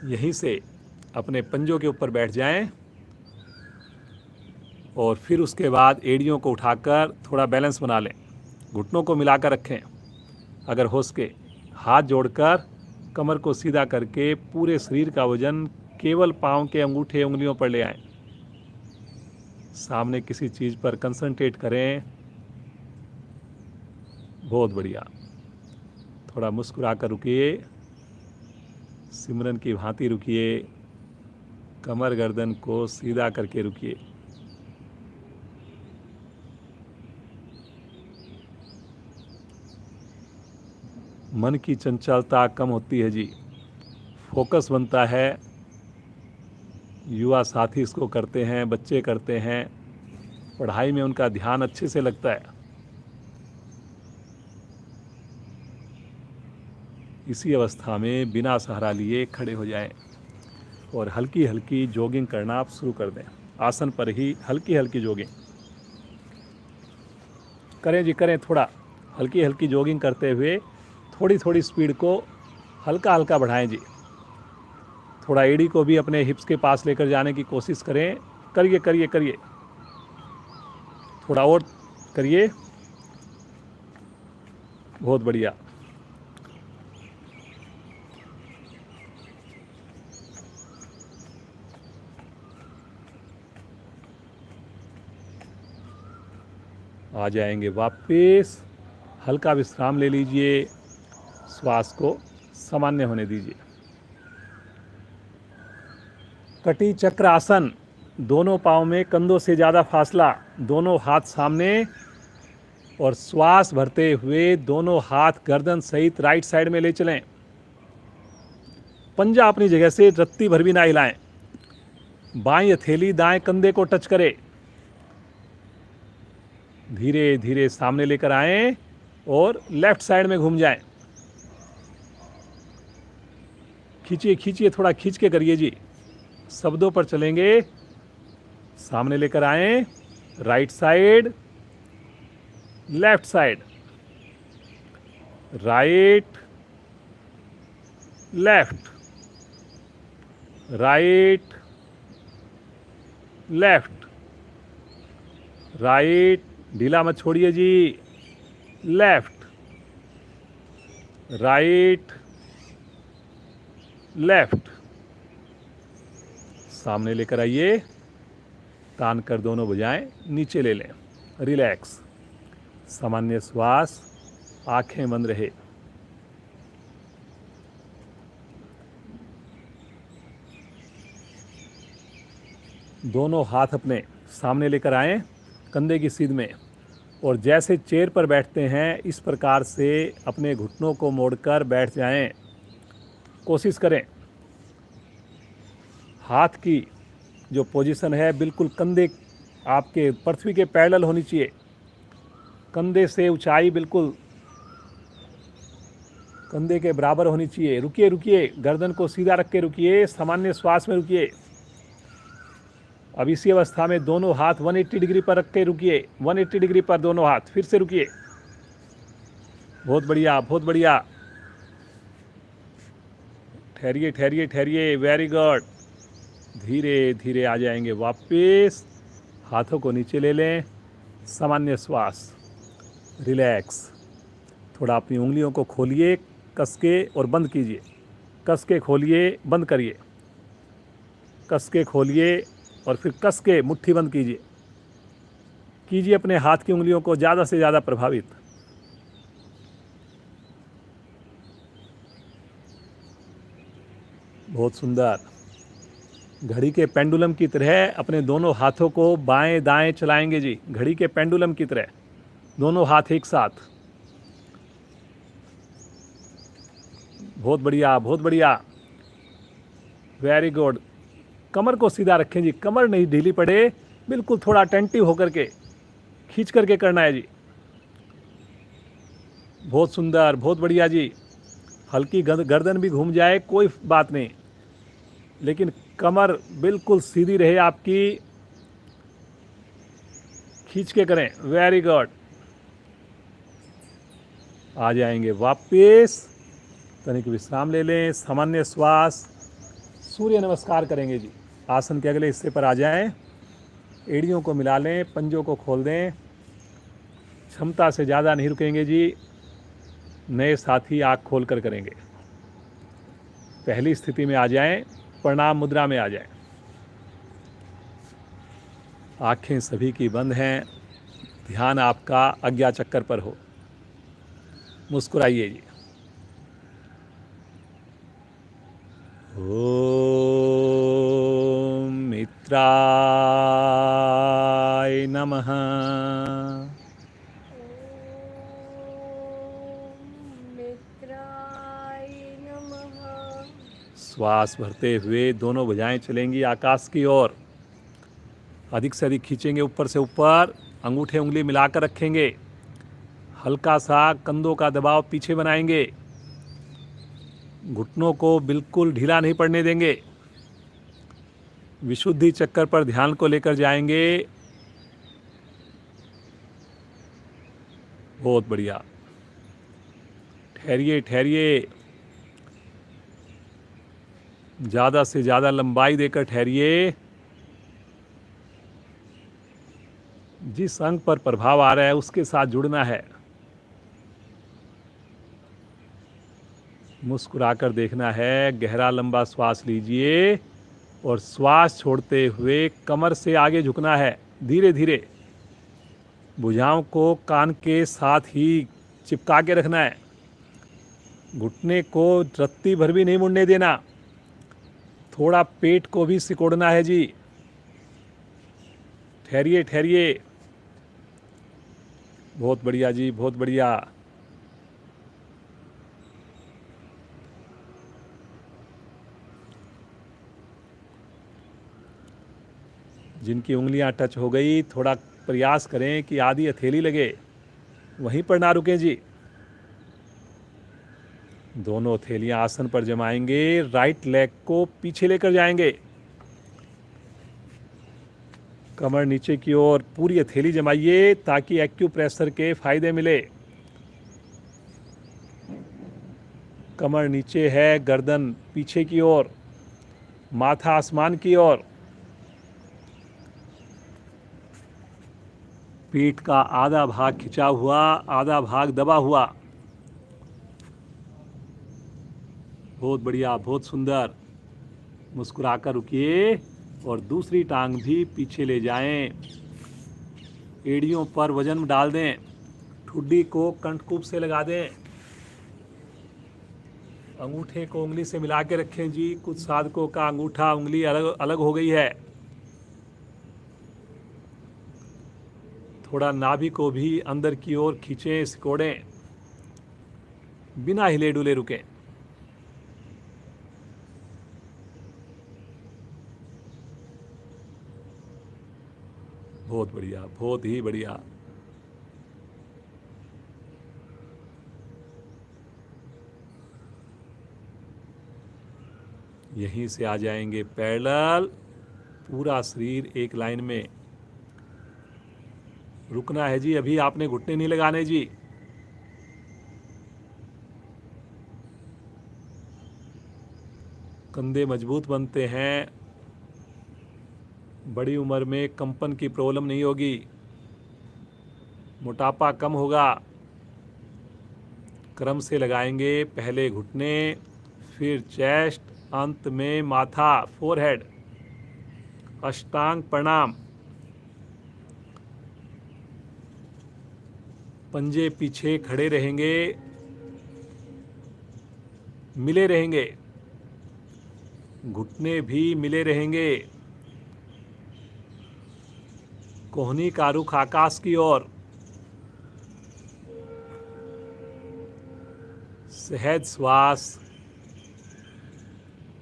A: यहीं से अपने पंजों के ऊपर बैठ जाएं और फिर उसके बाद एड़ियों को उठाकर थोड़ा बैलेंस बना लें। घुटनों को मिलाकर रखें। अगर हो सके हाथ जोड़कर कमर को सीधा करके पूरे शरीर का वजन केवल पाँव के अंगूठे उंगलियों पर ले आएं। सामने किसी चीज़ पर कंसंट्रेट करें। बहुत बढ़िया। थोड़ा मुस्कुरा कर रुकिए, सिमरन की भांति रुकिए, कमर गर्दन को सीधा करके रुकिए। मन की चंचलता कम होती है जी, फोकस बनता है। युवा साथी इसको करते हैं, बच्चे करते हैं, पढ़ाई में उनका ध्यान अच्छे से लगता है। इसी अवस्था में बिना सहारा लिए खड़े हो जाएं और हल्की हल्की जॉगिंग करना आप शुरू कर दें। आसन पर ही हल्की हल्की जॉगिंग करें जी, करें। थोड़ा हल्की हल्की जॉगिंग करते हुए थोड़ी थोड़ी स्पीड को हल्का हल्का बढ़ाएं जी। थोड़ा एड़ी को भी अपने हिप्स के पास लेकर जाने की कोशिश करें। करिए करिए करिए, थोड़ा और करिए। बहुत बढ़िया। आ जाएंगे वापस, हल्का विश्राम ले लीजिए, श्वास को सामान्य होने दीजिए। कटी चक्र आसन, दोनों पाँव में कंधों से ज़्यादा फासला, दोनों हाथ सामने और श्वास भरते हुए दोनों हाथ गर्दन सहित राइट साइड में ले चलें। पंजा अपनी जगह से रत्ती भर भी ना हिलाएं। बाईं हथेली दाएं कंधे को टच करे। धीरे धीरे सामने लेकर आएं और लेफ्ट साइड में घूम जाएं। खींचिए खींचिए, थोड़ा खींच के करिए जी। शब्दों पर चलेंगे। सामने लेकर आएं, right side, left side, right, left, right, left, right, ढीला मत छोड़िए जी, लेफ्ट, राइट, लेफ्ट। सामने लेकर आइए, तान कर दोनों भुजाएं नीचे ले लें। रिलैक्स, सामान्य श्वास, आंखें बंद रहे। दोनों हाथ अपने सामने लेकर आएं, कंधे की सीध में, और जैसे चेयर पर बैठते हैं इस प्रकार से अपने घुटनों को मोड़कर बैठ जाएं। कोशिश करें हाथ की जो पोजीशन है बिल्कुल कंधे आपके पृथ्वी के पैरेलल होनी चाहिए। कंधे से ऊंचाई बिल्कुल कंधे के बराबर होनी चाहिए। रुकिए रुकिए, गर्दन को सीधा रख के रुकिए, सामान्य श्वास में रुकिए। अब इसी अवस्था में दोनों हाथ 180 डिग्री पर रख के रुकिए। 180 डिग्री पर दोनों हाथ, फिर से रुकिए। बहुत बढ़िया बहुत बढ़िया। ठहरिए ठहरिए ठहरिए, वेरी गुड। धीरे धीरे आ जाएंगे वापस, हाथों को नीचे ले लें। सामान्य श्वास, रिलैक्स। थोड़ा अपनी उंगलियों को खोलिए कस के और बंद कीजिए। कस के खोलिए, बंद करिए। कस के खोलिए और फिर कस के मुट्ठी बंद कीजिए। कीजिए अपने हाथ की उंगलियों को ज़्यादा से ज़्यादा प्रभावित। बहुत सुंदर। घड़ी के पेंडुलम की तरह अपने दोनों हाथों को बाएं दाएं चलाएंगे जी, घड़ी के पेंडुलम की तरह, दोनों हाथ एक साथ। बहुत बढ़िया बहुत बढ़िया, वेरी गुड। कमर को सीधा रखें जी, कमर नहीं ढीली पड़े, बिल्कुल थोड़ा अटेंटिव होकर के खींच करके करना है जी। बहुत सुंदर बहुत बढ़िया जी। हल्की गर्दन भी घूम जाए कोई बात नहीं, लेकिन कमर बिल्कुल सीधी रहे आपकी। खींच के करें, वेरी गुड। आ जाएंगे वापस, तनिक विश्राम ले लें, सामान्य श्वास। सूर्य नमस्कार करेंगे जी। आसन के अगले हिस्से पर आ जाएं, एड़ियों को मिला लें, पंजों को खोल दें। क्षमता से ज़्यादा नहीं रुकेंगे जी। नए साथी आँख खोल कर करेंगे। पहली स्थिति में आ जाएं, प्रणाम मुद्रा में आ जाएं। आँखें सभी की बंद हैं, ध्यान आपका आज्ञा चक्कर पर हो। मुस्कुराइए जी। ओम मित्राय नमः।
B: मित्राय नमः।
A: श्वास भरते हुए दोनों भुजाएं चलेंगी आकाश की ओर। अधिक से अधिक खींचेंगे ऊपर से ऊपर। अंगूठे उंगली मिलाकर रखेंगे। हल्का सा कंधों का दबाव पीछे बनाएंगे। घुटनों को बिल्कुल ढीला नहीं पड़ने देंगे। विशुद्धि चक्कर पर ध्यान को लेकर जाएंगे। बहुत बढ़िया। ठहरिए ठहरिए। ज़्यादा से ज़्यादा लंबाई देकर ठहरिए। जिस अंग पर प्रभाव आ रहा है उसके साथ जुड़ना है। मुस्कुराकर देखना है। गहरा लंबा श्वास लीजिए और श्वास छोड़ते हुए कमर से आगे झुकना है धीरे धीरे। भुजाओं को कान के साथ ही चिपका के रखना है। घुटने को रत्ती भर भी नहीं मुड़ने देना। थोड़ा पेट को भी सिकोड़ना है जी। ठहरिए ठहरिए। बहुत बढ़िया जी, बहुत बढ़िया। जिनकी उंगलियां टच हो गई थोड़ा प्रयास करें कि आधी हथेली लगे, वहीं पर ना रुकें जी। दोनों हथेलियां आसन पर जमाएंगे। राइट लेग को पीछे लेकर जाएंगे। कमर नीचे की ओर पूरी हथेली जमाइए ताकि एक्यूप्रेशर के फायदे मिले। कमर नीचे है, गर्दन पीछे की ओर, माथा आसमान की ओर। पीठ का आधा भाग खिंचा हुआ, आधा भाग दबा हुआ। बहुत बढ़िया, बहुत सुंदर। मुस्कुराकर रुकिए और दूसरी टांग भी पीछे ले जाएं। एड़ियों पर वजन डाल दें। ठुड्डी को कंठकूप से लगा दें। अंगूठे को उंगली से मिला के रखें जी। कुछ साधकों का अंगूठा उंगली अलग अलग हो गई है। थोड़ा नाभि को भी अंदर की ओर खींचें, सिकोड़ें, बिना हिले डुले रुकें। बहुत बढ़िया, बहुत ही बढ़िया। यहीं से आ जाएंगे पैरेलल। पूरा शरीर एक लाइन में। रुकना है जी, अभी आपने घुटने नहीं लगाने जी। कंधे मजबूत बनते हैं। बड़ी उम्र में कंपन की प्रॉब्लम नहीं होगी। मोटापा कम होगा। क्रम से लगाएंगे। पहले घुटने, फिर चेस्ट, अंत में माथा, फोरहेड। अष्टांग प्रणाम। पंजे पीछे खड़े रहेंगे, मिले रहेंगे। घुटने भी मिले रहेंगे। कोहनी का रुख आकाश की ओर। सहज श्वास,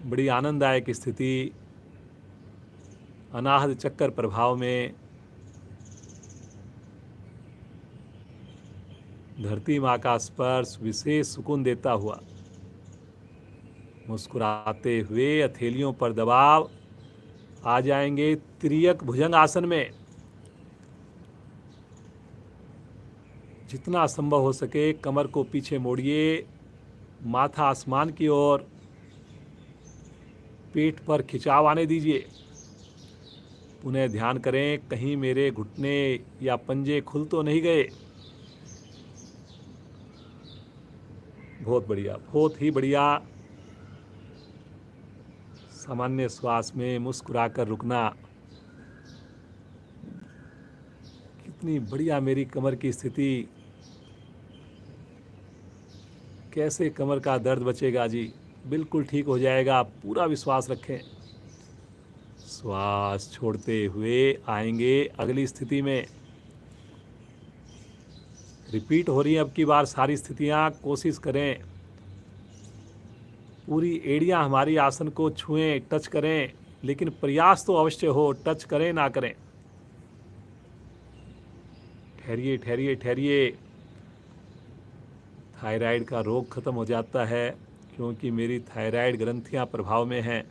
A: बड़ी आनंददायक स्थिति। अनाहत चक्कर प्रभाव में धरती माँ का स्पर्श विशेष सुकून देता हुआ। मुस्कुराते हुए हथेलियों पर दबाव। आ जाएंगे तिर्यक भुजंग आसन में। जितना संभव हो सके कमर को पीछे मोड़िए। माथा आसमान की ओर। पीठ पर खिंचाव आने दीजिए। पुनः ध्यान करें कहीं मेरे घुटने या पंजे खुल तो नहीं गए। बहुत बढ़िया, बहुत ही बढ़िया। सामान्य श्वास में मुस्कुराकर रुकना। कितनी बढ़िया मेरी कमर की स्थिति। कैसे कमर का दर्द बचेगा जी, बिल्कुल ठीक हो जाएगा, पूरा विश्वास रखें। श्वास छोड़ते हुए आएंगे अगली स्थिति में। रिपीट हो रही है अब की बार सारी स्थितियां, कोशिश करें पूरी एड़ियां हमारी आसन को छुएं, टच करें, लेकिन प्रयास तो अवश्य हो, टच करें ना करें। ठहरिए ठहरिए ठहरिए। थायराइड का रोग खत्म हो जाता है क्योंकि मेरी थायराइड ग्रंथियां प्रभाव में हैं,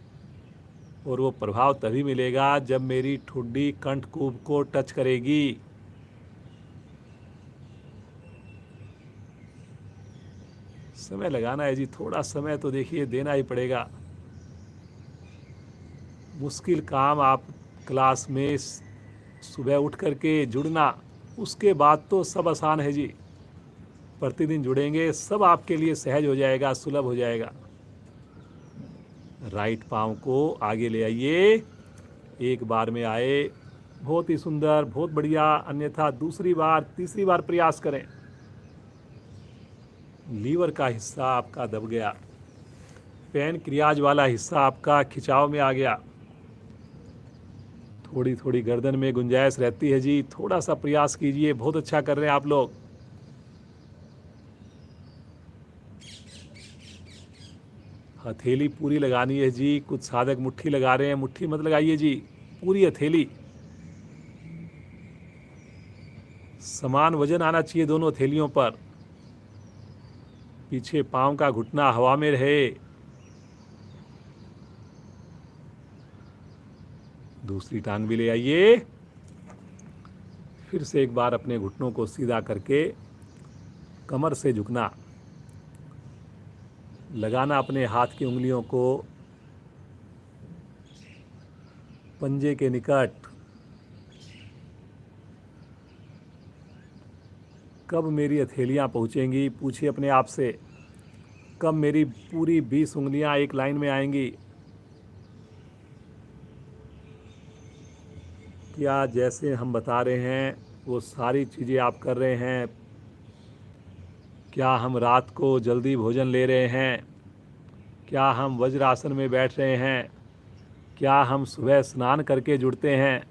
A: और वो प्रभाव तभी मिलेगा जब मेरी ठुड्डी कंठकूप को टच करेगी। समय लगाना है जी, थोड़ा समय तो देखिए देना ही पड़ेगा। मुश्किल काम आप क्लास में सुबह उठ करके जुड़ना, उसके बाद तो सब आसान है जी। प्रतिदिन जुड़ेंगे, सब आपके लिए सहज हो जाएगा, सुलभ हो जाएगा। राइट पाँव को आगे ले आइए, एक बार में आए, बहुत ही सुंदर, बहुत बढ़िया। अन्यथा दूसरी बार, तीसरी बार प्रयास करें। लीवर का हिस्सा आपका दब गया, पैनक्रियाज वाला हिस्सा आपका खिंचाव में आ गया। थोड़ी थोड़ी गर्दन में गुंजाइश रहती है जी, थोड़ा सा प्रयास कीजिए, बहुत अच्छा कर रहे हैं आप लोग। हथेली पूरी लगानी है जी, कुछ साधक मुट्ठी लगा रहे हैं, मुट्ठी मत लगाइए जी, पूरी हथेली। समान वजन आना चाहिए दोनों हथेलियों पर। पीछे पांव का घुटना हवा में रहे। दूसरी टांग भी ले आइए। फिर से एक बार अपने घुटनों को सीधा करके कमर से झुकना, लगाना अपने हाथ की उंगलियों को पंजे के निकट। कब मेरी हथेलियां पहुंचेंगी, पूछिए अपने आप से। कब मेरी पूरी 20 उंगलियां एक लाइन में आएंगी? क्या जैसे हम बता रहे हैं वो सारी चीज़ें आप कर रहे हैं? क्या हम रात को जल्दी भोजन ले रहे हैं? क्या हम वज्रासन में बैठ रहे हैं? क्या हम सुबह स्नान करके जुड़ते हैं?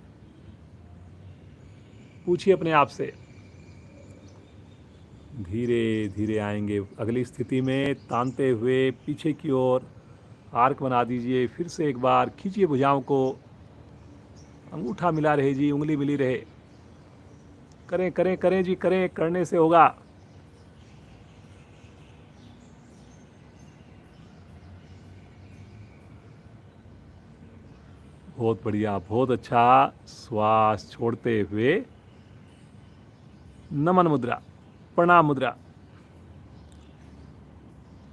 A: पूछिए अपने आप से। धीरे धीरे आएंगे अगली स्थिति में, तानते हुए पीछे की ओर आर्क बना दीजिए। फिर से एक बार खींचिए भुजाओं को, अंगूठा मिला रहे जी, उंगली मिली रहे। करें करें करें जी, करें, करने से होगा। बहुत बढ़िया, बहुत अच्छा। श्वास छोड़ते हुए नमन मुद्रा, प्रणाम मुद्रा।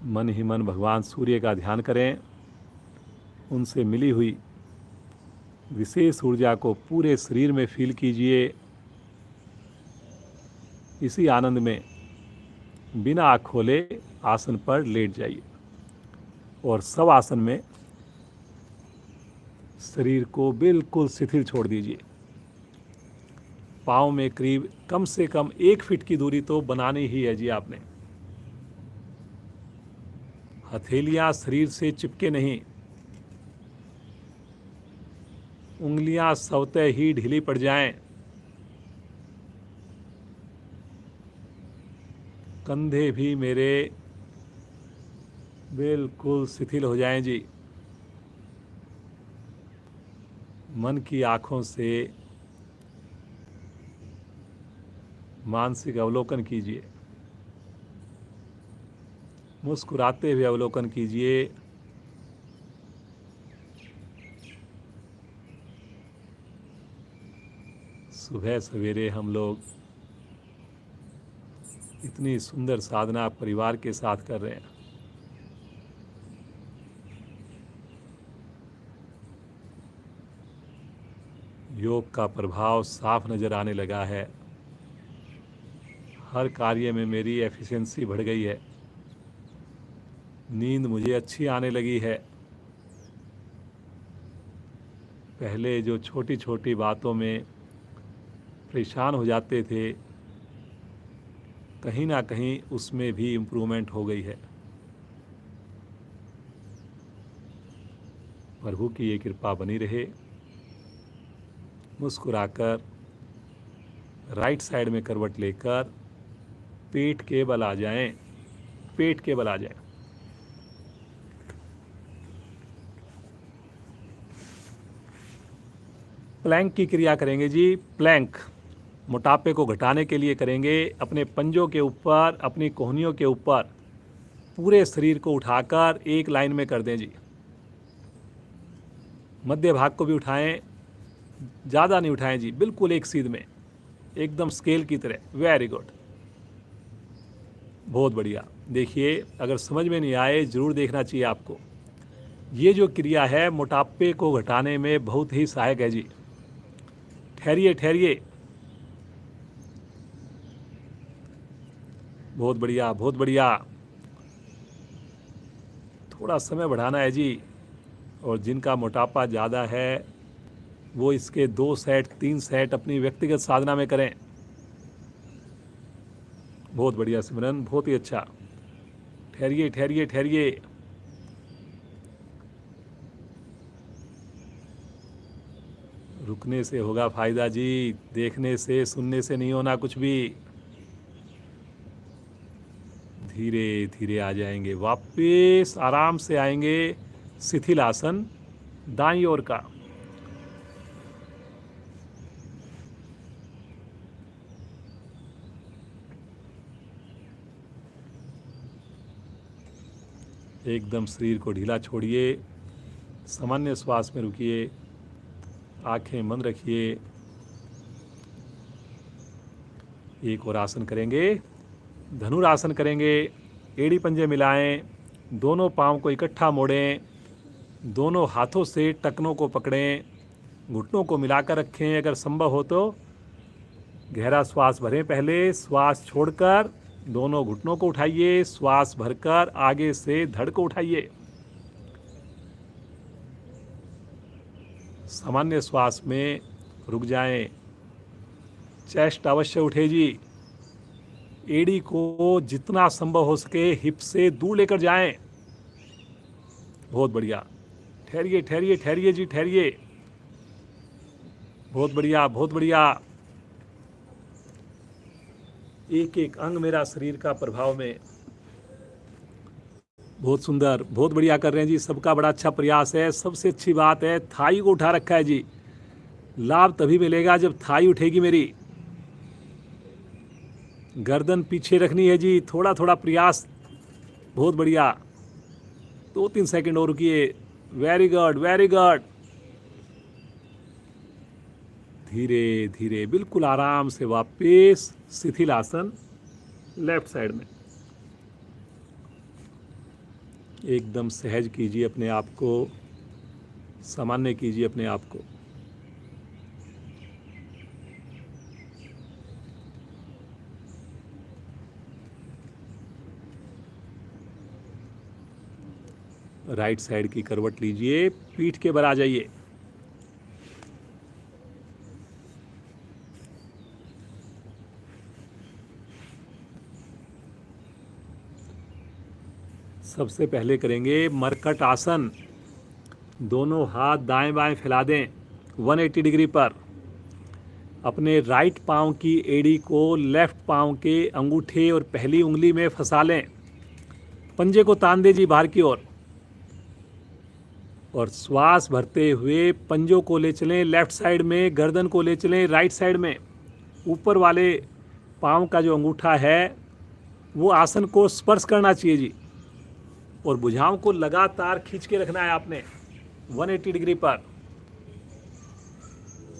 A: मन ही मन भगवान सूर्य का ध्यान करें, उनसे मिली हुई विशेष ऊर्जा को पूरे शरीर में फील कीजिए। इसी आनंद में बिना आँख खोले आसन पर लेट जाइए और सब आसन में शरीर को बिल्कुल शिथिल छोड़ दीजिए। पाँव में करीब कम से कम 1 फीट की दूरी तो बनानी ही है जी आपने। हथेलियां शरीर से चिपके नहीं, उंगलियां स्वतः ही ढीली पड़ जाएं। कंधे भी मेरे बिल्कुल शिथिल हो जाएं जी। मन की आँखों से मानसिक अवलोकन कीजिए, मुस्कुराते हुए अवलोकन कीजिए। सुबह सवेरे हम लोग इतनी सुंदर साधना परिवार के साथ कर रहे हैं। योग का प्रभाव साफ नज़र आने लगा है। हर कार्य में मेरी एफिशिएंसी बढ़ गई है। नींद मुझे अच्छी आने लगी है। पहले जो छोटी छोटी बातों में परेशान हो जाते थे, कहीं ना कहीं उसमें भी इम्प्रूवमेंट हो गई है। प्रभु की ये कृपा बनी रहे। मुस्कुराकर राइट साइड में करवट लेकर पेट के बल आ जाएं, पेट के बल आ जाएं। प्लैंक की क्रिया करेंगे जी। प्लैंक मोटापे को घटाने के लिए करेंगे। अपने पंजों के ऊपर, अपनी कोहनियों के ऊपर पूरे शरीर को उठाकर एक लाइन में कर दें जी। मध्य भाग को भी उठाएं, ज़्यादा नहीं उठाएं जी, बिल्कुल एक सीध में, एकदम स्केल की तरह। वेरी गुड, बहुत बढ़िया। देखिए, अगर समझ में नहीं आए ज़रूर देखना चाहिए आपको। ये जो क्रिया है मोटापे को घटाने में बहुत ही सहायक है जी। ठहरिए ठहरिए, बहुत बढ़िया बहुत बढ़िया। थोड़ा समय बढ़ाना है जी। और जिनका मोटापा ज़्यादा है वो इसके 2 सेट 3 सेट अपनी व्यक्तिगत साधना में करें। बहुत बढ़िया सिमरन, बहुत ही अच्छा। ठहरिए ठहरिए ठहरिए। रुकने से होगा फायदा जी, देखने से सुनने से नहीं होना कुछ भी। धीरे धीरे आ जाएंगे, वापस आराम से आएंगे। शिथिल आसन दाईं ओर का। एकदम शरीर को ढीला छोड़िए, सामान्य श्वास में रुकिए, आंखें बंद रखिए। एक और आसन करेंगे, धनुरासन करेंगे। एड़ी पंजे मिलाएं, दोनों पांव को इकट्ठा मोड़ें, दोनों हाथों से टखनों को पकड़ें, घुटनों को मिलाकर रखें। अगर संभव हो तो गहरा श्वास भरें। पहले श्वास छोड़कर दोनों घुटनों को उठाइए, श्वास भरकर आगे से धड़ को उठाइए। सामान्य श्वास में रुक जाएं। चेस्ट अवश्य उठे जी। एड़ी को जितना संभव हो सके हिप से दूर लेकर जाएं। बहुत बढ़िया। ठहरिए ठहरिए ठहरिए जी, ठहरिए। बहुत बढ़िया बहुत बढ़िया। एक एक अंग मेरा शरीर का प्रभाव में। बहुत सुंदर, बहुत बढ़िया कर रहे हैं जी। सबका बड़ा अच्छा प्रयास है। सबसे अच्छी बात है थाई को उठा रखा है जी। लाभ तभी मिलेगा जब थाई उठेगी मेरी। गर्दन पीछे रखनी है जी, थोड़ा थोड़ा प्रयास। बहुत बढ़िया। 2-3 सेकंड और रुकिए। Very good very good. धीरे धीरे बिल्कुल आराम से वापस शिथिल आसन लेफ्ट साइड में। एकदम सहज कीजिए अपने आप को, सामान्य कीजिए अपने आप को। राइट साइड की करवट लीजिए, पीठ के बल आ जाइए। सबसे पहले करेंगे मरकट आसन। दोनों हाथ दाएं बाएं फैला दें 180 डिग्री पर। अपने राइट पांव की एड़ी को लेफ्ट पांव के अंगूठे और पहली उंगली में फंसा लें। पंजे को तान दें जी बाहर की ओर। और श्वास भरते हुए पंजों को ले चलें लेफ्ट साइड में, गर्दन को ले चलें राइट साइड में। ऊपर वाले पांव का जो अंगूठा है वो आसन को स्पर्श करना चाहिए जी। और भुजाओं को लगातार खींच के रखना है आपने 180 डिग्री पर।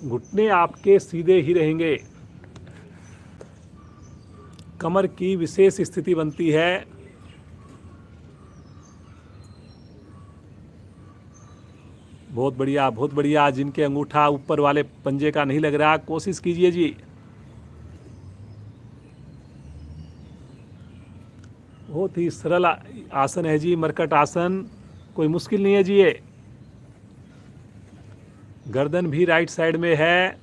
A: घुटने आपके सीधे ही रहेंगे। कमर की विशेष स्थिति बनती है। बहुत बढ़िया बहुत बढ़िया। जिनके अंगूठा ऊपर वाले पंजे का नहीं लग रहा, कोशिश कीजिए जी। बहुत ही सरल आसन है जी, मरकट आसन। कोई मुश्किल नहीं है जी। ये गर्दन भी राइट साइड में है।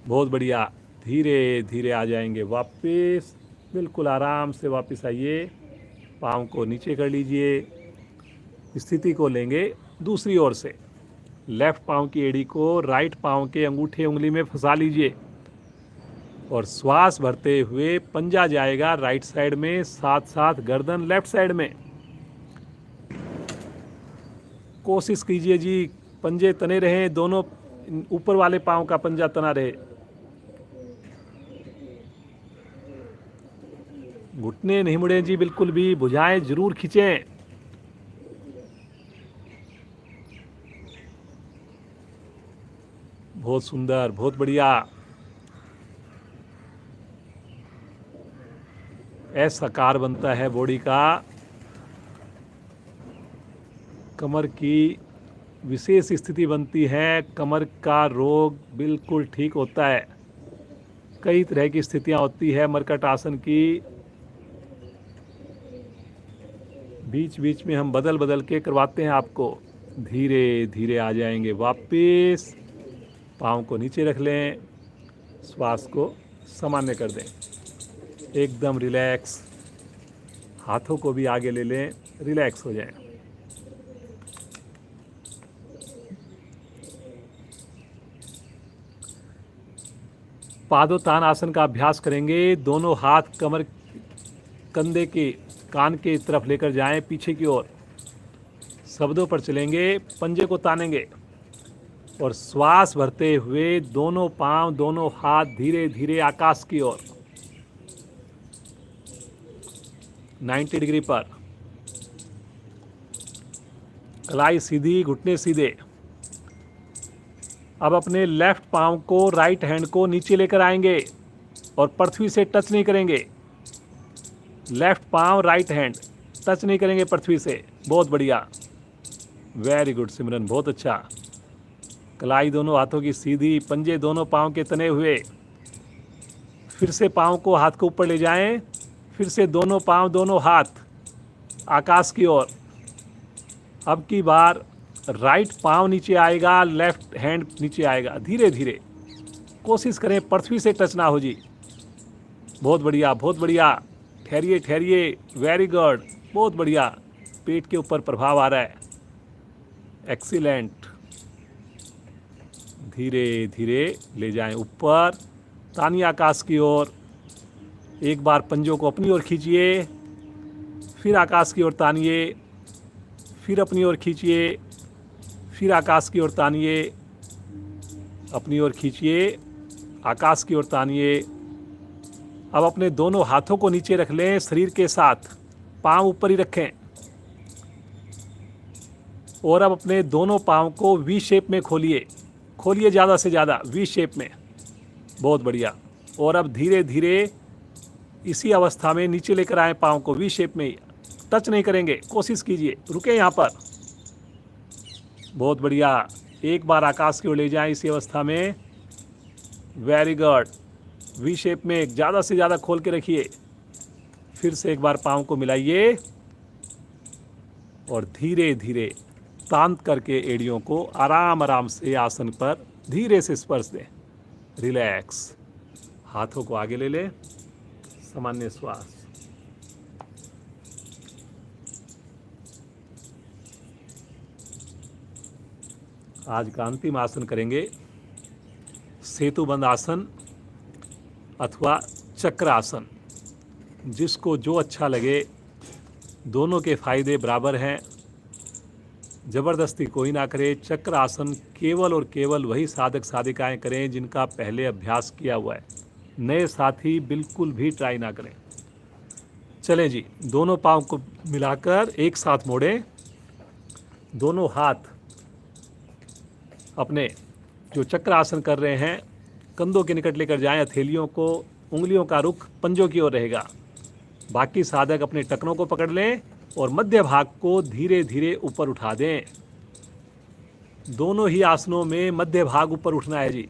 A: बहुत बढ़िया। धीरे धीरे आ जाएंगे वापस। बिल्कुल आराम से वापस आइए। पाँव को नीचे कर लीजिए। स्थिति को लेंगे दूसरी ओर से। लेफ्ट पाँव की एड़ी को राइट पाँव के अंगूठे उंगली में फंसा लीजिए और श्वास भरते हुए पंजा जाएगा राइट साइड में, साथ साथ गर्दन लेफ्ट साइड में। कोशिश कीजिए जी, पंजे तने रहें, दोनों ऊपर वाले पाँव का पंजा तना रहे। घुटने नहीं मुड़े जी बिल्कुल भी, भुजाएं जरूर खींचें। बहुत सुंदर, बहुत बढ़िया। ऐसा आकार बनता है बॉडी का। कमर की विशेष स्थिति बनती है, कमर का रोग बिल्कुल ठीक होता है। कई तरह की स्थितियां होती है मरकट आसन की, बीच बीच में हम बदल बदल के करवाते हैं आपको। धीरे धीरे आ जाएंगे वापस। पाँव को नीचे रख लें, श्वास को सामान्य कर दें, एकदम रिलैक्स। हाथों को भी आगे ले लें, रिलैक्स हो जाएं। पादोत्तान आसन का अभ्यास करेंगे। दोनों हाथ कमर कंधे के कान के तरफ लेकर जाएं, पीछे की ओर। शब्दों पर चलेंगे, पंजे को तानेंगे और श्वास भरते हुए दोनों पांव दोनों हाथ धीरे धीरे आकाश की ओर 90 डिग्री पर। कलाई सीधी, घुटने सीधे। अब अपने लेफ्ट पांव को, राइट हैंड को नीचे लेकर आएंगे और पृथ्वी से टच नहीं करेंगे। लेफ्ट पांव, राइट हैंड टच नहीं करेंगे पृथ्वी से। बहुत बढ़िया, वेरी गुड सिमरन, बहुत अच्छा। कलाई दोनों हाथों की सीधी, पंजे दोनों पांव के तने हुए। फिर से पांव को, हाथ को ऊपर ले जाएं, फिर से दोनों पांव दोनों हाथ आकाश की ओर। अब की बार राइट पांव नीचे आएगा, लेफ्ट हैंड नीचे आएगा। धीरे धीरे कोशिश करें पृथ्वी से टच ना हो जी। बहुत बढ़िया, बहुत बढ़िया। ठहरिए ठहरिए, वेरी गुड, बहुत बढ़िया। पेट के ऊपर प्रभाव आ रहा है, एक्सीलेंट। धीरे धीरे ले जाएं ऊपर, तानिए आकाश की ओर। एक बार पंजों को अपनी ओर खींचिए, फिर आकाश की ओर तानिए, फिर अपनी ओर खींचिए, फिर आकाश की ओर तानिए, अपनी ओर खींचिए, आकाश की ओर तानिए। अब अपने दोनों हाथों को नीचे रख लें, शरीर के साथ पांव ऊपर ही रखें और अब अपने दोनों पांव को वी शेप में खोलिए। खोलिए ज़्यादा से ज़्यादा, वी शेप में। बहुत बढ़िया। और अब धीरे धीरे इसी अवस्था में नीचे लेकर आए पांव को, वी शेप में ही। टच नहीं करेंगे, कोशिश कीजिए, रुके यहाँ पर। बहुत बढ़िया। एक बार आकाश की ओर ले जाएं इसी अवस्था में, वेरी गुड। वी शेप में ज़्यादा से ज़्यादा खोल के रखिए। फिर से एक बार पाँव को मिलाइए और धीरे धीरे तान करके एड़ियों को आराम आराम से आसन पर धीरे से स्पर्श दें। रिलैक्स। हाथों को आगे ले लें, सामान्य श्वास। आज का अंतिम आसन करेंगे सेतुबंद आसन अथवा चक्र आसन। जिसको जो अच्छा लगे, दोनों के फायदे बराबर हैं। ज़बरदस्ती कोई ना करे। चक्र आसन केवल और केवल वही साधक साधिकाएं करें जिनका पहले अभ्यास किया हुआ है। नए साथी बिल्कुल भी ट्राई ना करें। चलें जी, दोनों पाँव को मिलाकर एक साथ मोड़ें। दोनों हाथ अपने जो चक्र आसन कर रहे हैं कंधों के निकट लेकर जाएं। हथेलियों को, उंगलियों का रुख पंजों की ओर रहेगा। बाकी साधक अपने टखनों को पकड़ लें और मध्य भाग को धीरे धीरे ऊपर उठा दें। दोनों ही आसनों में मध्य भाग ऊपर उठना है जी।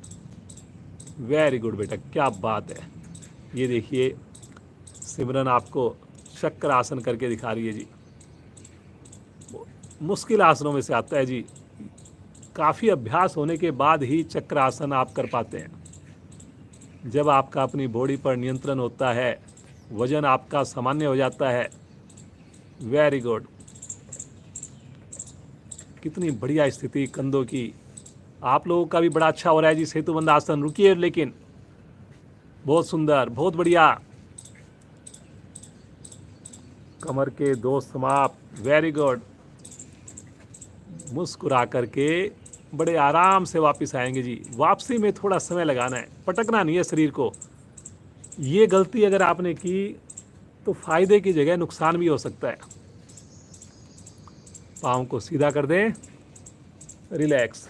A: वेरी गुड बेटा, क्या बात है। ये देखिए सिमरन आपको चक्र आसन करके दिखा रही है जी। मुश्किल आसनों में से आता है जी। काफ़ी अभ्यास होने के बाद ही चक्र आसन आप कर पाते हैं। जब आपका अपनी बॉडी पर नियंत्रण होता है, वजन आपका सामान्य हो जाता है। Very good. कितनी बढ़िया स्थिति कंधों की, आप लोगों का भी बड़ा अच्छा हो रहा है जी। सेतुबंध आसन, रुकिए लेकिन, बहुत सुंदर, बहुत बढ़िया। कमर के दो समाप्त, वेरी गुड। मुस्कुरा करके बड़े आराम से वापस आएंगे जी। वापसी में थोड़ा समय लगाना है, पटकना नहीं है शरीर को। ये गलती अगर आपने की तो फायदे की जगह नुकसान भी हो सकता है। पाँव को सीधा कर दें, रिलैक्स।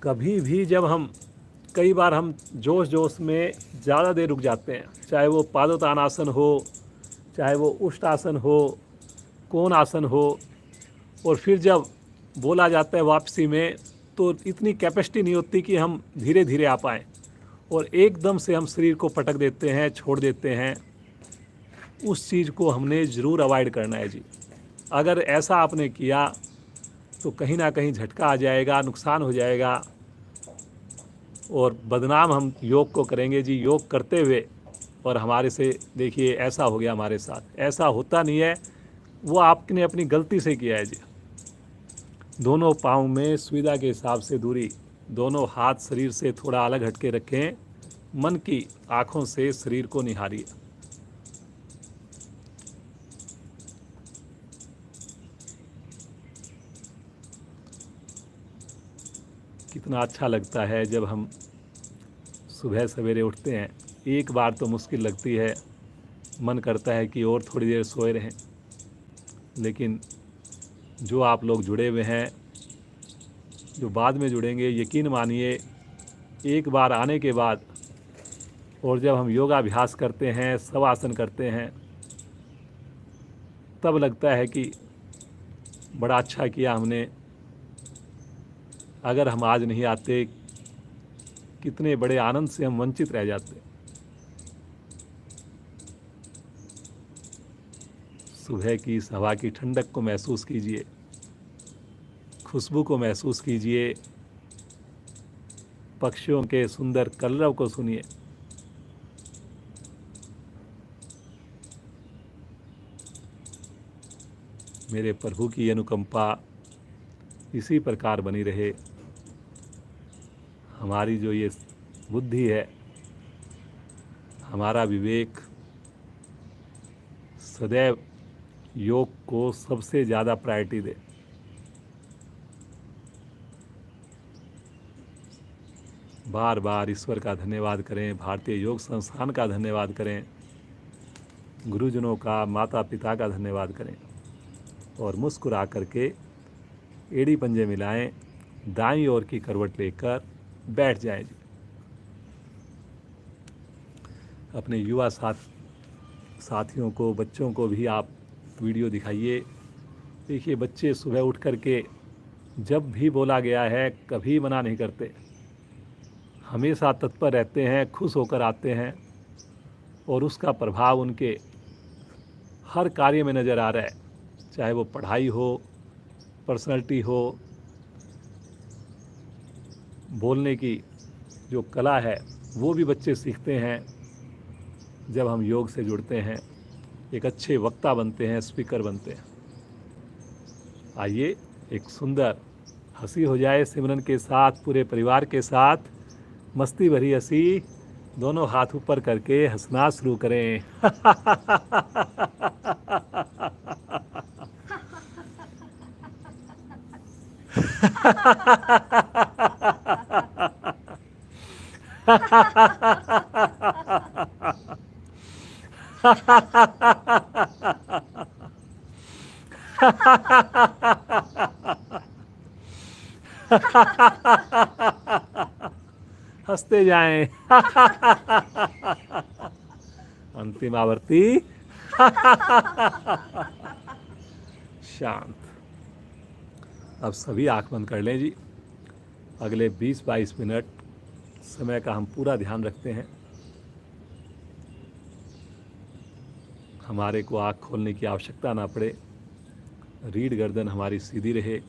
A: कभी भी जब हम, कई बार हम जोश जोश में ज़्यादा देर रुक जाते हैं, चाहे वो पादोत्तानासन हो, चाहे वो उष्टासन हो, कोण आसन हो, और फिर जब बोला जाता है वापसी में तो इतनी कैपेसिटी नहीं होती कि हम धीरे धीरे आ पाएँ, और एकदम से हम शरीर को पटक देते हैं, छोड़ देते हैं। उस चीज़ को हमने ज़रूर अवॉइड करना है जी। अगर ऐसा आपने किया तो कहीं ना कहीं झटका आ जाएगा, नुकसान हो जाएगा, और बदनाम हम योग को करेंगे जी योग करते हुए। और हमारे से देखिए ऐसा हो गया हमारे साथ। ऐसा होता नहीं है, वो आपने अपनी गलती से किया है जी। दोनों पाँव में सुविधा के हिसाब से दूरी, दोनों हाथ शरीर से थोड़ा अलग हटके रखें। मन की आँखों से शरीर को निहारिए। कितना अच्छा लगता है जब हम सुबह सवेरे उठते हैं। एक बार तो मुश्किल लगती है, मन करता है कि और थोड़ी देर सोए रहें, लेकिन जो आप लोग जुड़े हुए हैं, जो बाद में जुड़ेंगे, यकीन मानिए एक बार आने के बाद, और जब हम योगाभ्यास करते हैं, शवासन करते हैं, तब लगता है कि बड़ा अच्छा किया हमने। अगर हम आज नहीं आते, कितने बड़े आनंद से हम वंचित रह जाते। सुबह की इस हवा की ठंडक को महसूस कीजिए, खुशबू को महसूस कीजिए, पक्षियों के सुंदर कलरव को सुनिए। मेरे प्रभु की अनुकंपा इसी प्रकार बनी रहे। हमारी जो ये बुद्धि है, हमारा विवेक सदैव योग को सबसे ज़्यादा प्रायोरिटी दे। बार बार ईश्वर का धन्यवाद करें, भारतीय योग संस्थान का धन्यवाद करें, गुरुजनों का, माता पिता का धन्यवाद करें, और मुस्कुरा करके एड़ी पंजे मिलाएं, दाईं ओर की करवट लेकर बैठ जाएं जी। अपने युवा साथियों को, बच्चों को भी आप वीडियो दिखाइए। देखिए बच्चे सुबह उठ करके जब भी बोला गया है कभी मना नहीं करते, हमेशा तत्पर रहते हैं, खुश होकर आते हैं, और उसका प्रभाव उनके हर कार्य में नज़र आ रहा है। चाहे वो पढ़ाई हो, पर्सनैलिटी हो, बोलने की जो कला है वो भी बच्चे सीखते हैं जब हम योग से जुड़ते हैं। एक अच्छे वक्ता बनते हैं, स्पीकर बनते हैं। आइए एक सुंदर हंसी हो जाए सिमरन के साथ, पूरे परिवार के साथ, मस्ती भरी हंसी। दोनों हाथ ऊपर करके हंसना शुरू करें। हंसते जाएं। अंतिम आवर्ती। शांत। अब सभी आंख बंद कर लें जी। अगले 20-22 मिनट समय का हम पूरा ध्यान रखते हैं। हमारे को आँख खोलने की आवश्यकता ना पड़े, रीढ़ गर्दन हमारी सीधी रहे।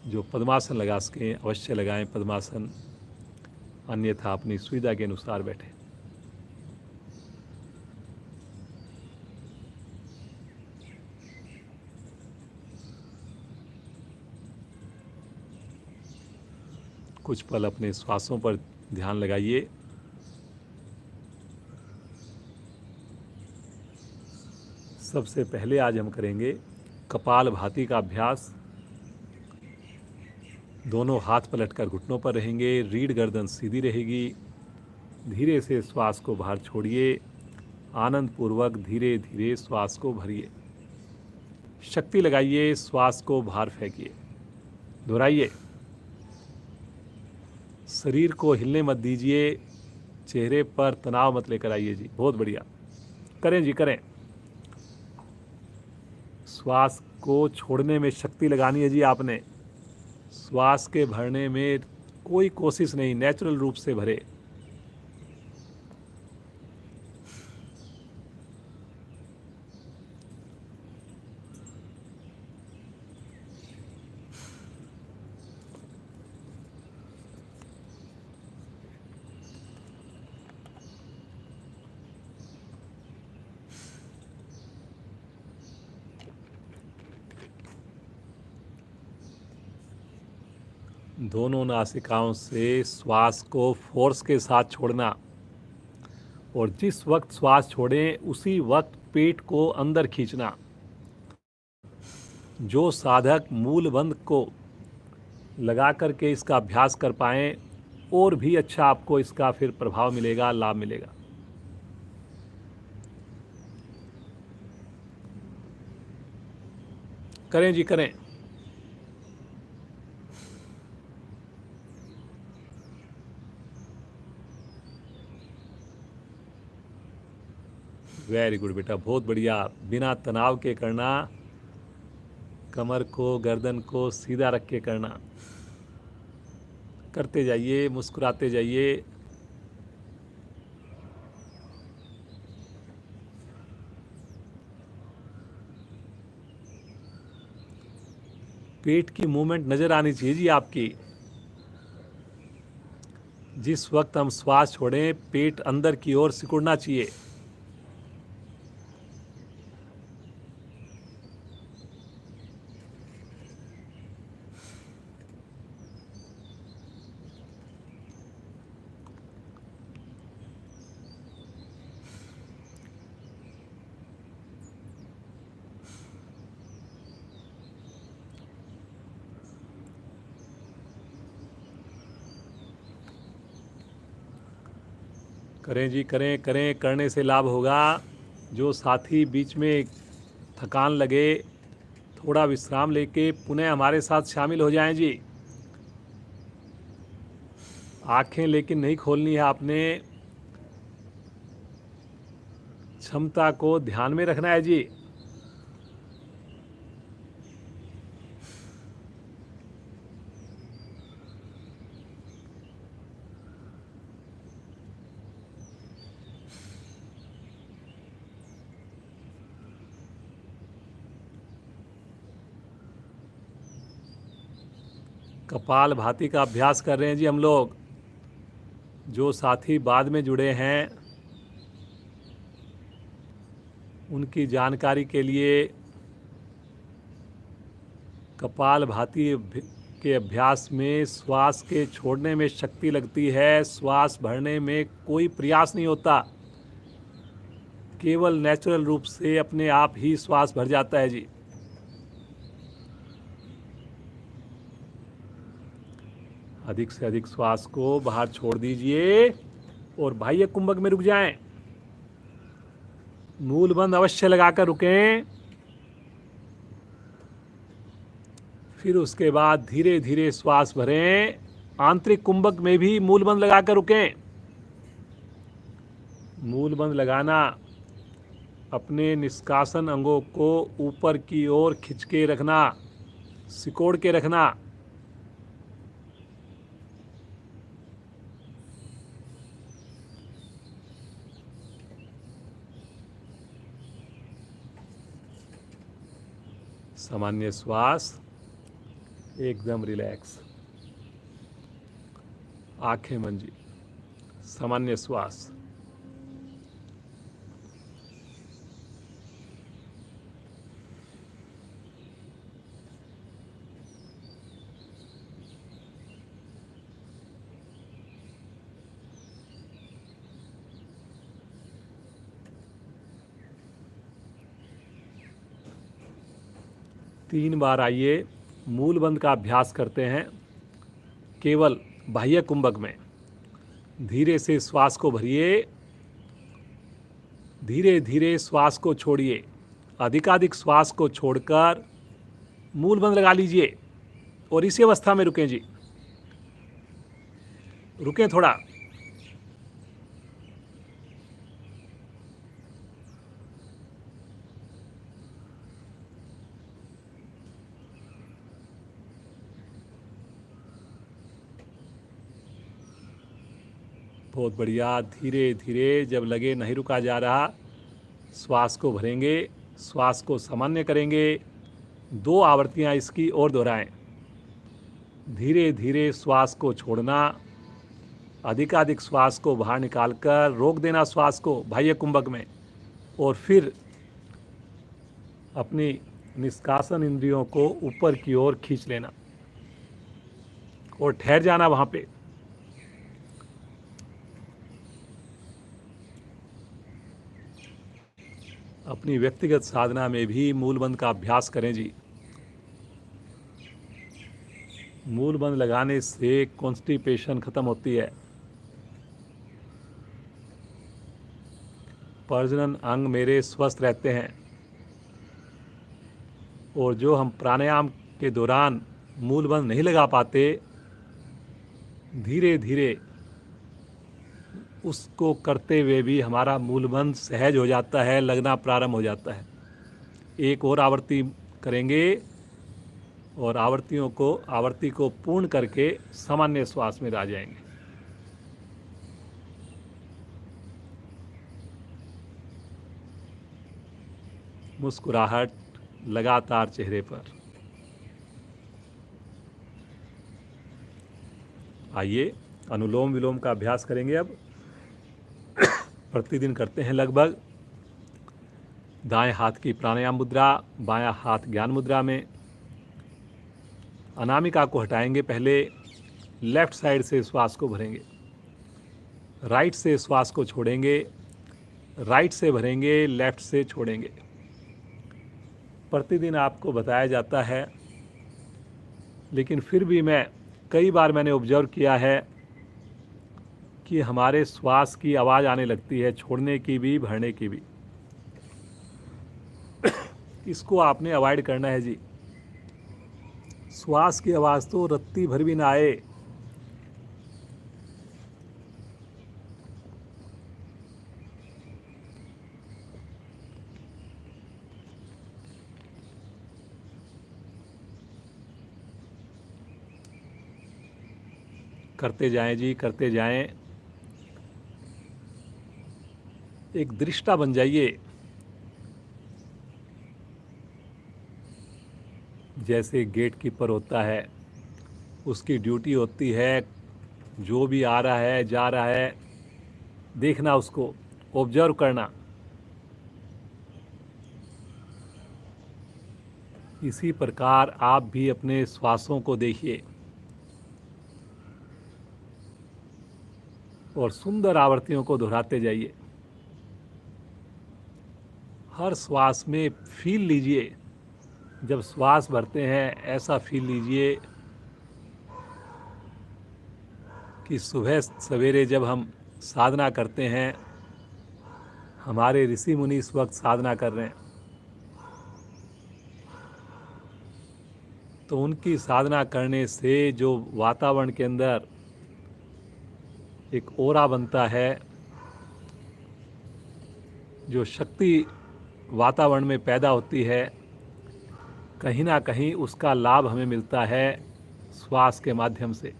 A: जो पद्मासन लगा सकें अवश्य लगाएं पद्मासन, अन्यथा अपनी सुविधा के अनुसार बैठें। कुछ पल अपने श्वासों पर ध्यान लगाइए। सबसे पहले आज हम करेंगे कपालभाति का अभ्यास। दोनों हाथ पलटकर घुटनों पर रहेंगे, रीढ़ गर्दन सीधी रहेगी। धीरे से श्वास को बाहर छोड़िए, आनंद पूर्वक धीरे धीरे श्वास को भरिए। शक्ति लगाइए, श्वास को बाहर फेंकिए। दोहराइए। शरीर को हिलने मत दीजिए, चेहरे पर तनाव मत लेकर आइए जी। बहुत बढ़िया, करें जी करें। श्वास को छोड़ने में शक्ति लगानी है जी आपने। श्वास के भरने में कोई कोशिश नहीं, नेचुरल रूप से भरे। दोनों नासिकाओं से श्वास को फोर्स के साथ छोड़ना, और जिस वक्त श्वास छोड़ें उसी वक्त पेट को अंदर खींचना। जो साधक मूल बंध को लगा करके इसका अभ्यास कर पाएं, और भी अच्छा आपको इसका फिर प्रभाव मिलेगा, लाभ मिलेगा। करें जी करें। वेरी गुड बेटा, बहुत बढ़िया। बिना तनाव के करना, कमर को गर्दन को सीधा रख के करना। करते जाइए, मुस्कुराते जाइए। पेट की मूवमेंट नजर आनी चाहिए जी आपकी। जिस वक्त हम श्वास छोड़ें पेट अंदर की ओर सिकुड़ना चाहिए। करें जी करें करें, करने से लाभ होगा। जो साथी बीच में थकान लगे, थोड़ा विश्राम लेके पुनः हमारे साथ शामिल हो जाएं जी। आंखें लेकिन नहीं खोलनी है आपने, क्षमता को ध्यान में रखना है जी। कपाल भाती का अभ्यास कर रहे हैं जी हम लोग। जो साथी बाद में जुड़े हैं उनकी जानकारी के लिए, कपाल भाती के अभ्यास में श्वास के छोड़ने में शक्ति लगती है, श्वास भरने में कोई प्रयास नहीं होता। केवल नेचुरल रूप से अपने आप ही श्वास भर जाता है जी। अधिक से अधिक श्वास को बाहर छोड़ दीजिए और बाह्य कुंभक में रुक जाएं। मूल बंद अवश्य लगाकर रुकें। फिर उसके बाद धीरे धीरे श्वास भरें। आंतरिक कुंभक में भी मूल बंद लगाकर रुकें। मूल बंद लगाना अपने निष्कासन अंगों को ऊपर की ओर खिंच के रखना, सिकोड़ के रखना। सामान्य श्वास, एकदम रिलैक्स। आंखें मंजी, सामान्य श्वास। 3 बार आइए मूल बंध का अभ्यास करते हैं केवल बाह्य कुंभक में। धीरे से श्वास को भरिए, धीरे धीरे श्वास को छोड़िए। अधिकाधिक श्वास को छोड़कर मूल बंध लगा लीजिए और इसी अवस्था में रुकें जी। रुकें थोड़ा। बहुत बढ़िया। धीरे धीरे जब लगे नहीं रुका जा रहा, श्वास को भरेंगे, श्वास को सामान्य करेंगे। 2 आवृत्तियां इसकी और दोहराएं। धीरे धीरे श्वास को छोड़ना, अधिकाधिक श्वास को बाहर निकालकर रोक देना श्वास को बाह्य कुंभक में, और फिर अपनी निष्कासन इंद्रियों को ऊपर की ओर खींच लेना और ठहर जाना वहाँ पे। अपनी व्यक्तिगत साधना में भी मूलबंध का अभ्यास करें जी। मूलबंध लगाने से कॉन्स्टिपेशन खत्म होती है, प्रजनन अंग मेरे स्वस्थ रहते हैं। और जो हम प्राणायाम के दौरान मूलबंध नहीं लगा पाते, धीरे धीरे उसको करते हुए भी हमारा मूलबंध सहज हो जाता है, लगना प्रारंभ हो जाता है। एक और आवृत्ति करेंगे और आवृत्ति को पूर्ण करके सामान्य श्वास में आ जाएंगे। मुस्कुराहट लगातार चेहरे पर। आइए अनुलोम विलोम का अभ्यास करेंगे अब। प्रतिदिन करते हैं लगभग। दाएं हाथ की प्राणायाम मुद्रा, बायां हाथ ज्ञान मुद्रा में। अनामिका को हटाएंगे पहले, लेफ्ट साइड से श्वास को भरेंगे, राइट से श्वास को छोड़ेंगे, राइट से भरेंगे, लेफ्ट से छोड़ेंगे। प्रतिदिन आपको बताया जाता है, लेकिन फिर भी कई बार मैंने ऑब्जर्व किया है कि हमारे श्वास की आवाज़ आने लगती है, छोड़ने की भी, भरने की भी। इसको आपने अवॉइड करना है जी। श्वास की आवाज़ तो रत्ती भर भी ना आए। करते जाएं जी, करते जाएं। एक दृष्टा बन जाइए। जैसे गेट कीपर होता है, उसकी ड्यूटी होती है जो भी आ रहा है जा रहा है देखना, उसको ऑब्जर्व करना। इसी प्रकार आप भी अपने श्वासों को देखिए और सुंदर आवृत्तियों को दोहराते जाइए। हर श्वास में फील लीजिए। जब श्वास भरते हैं ऐसा फील लीजिए कि सुबह सवेरे जब हम साधना करते हैं, हमारे ऋषि मुनि इस वक्त साधना कर रहे हैं, तो उनकी साधना करने से जो वातावरण के अंदर एक ओरा बनता है, जो शक्ति वातावरण में पैदा होती है, कहीं ना कहीं उसका लाभ हमें मिलता है श्वास के माध्यम से।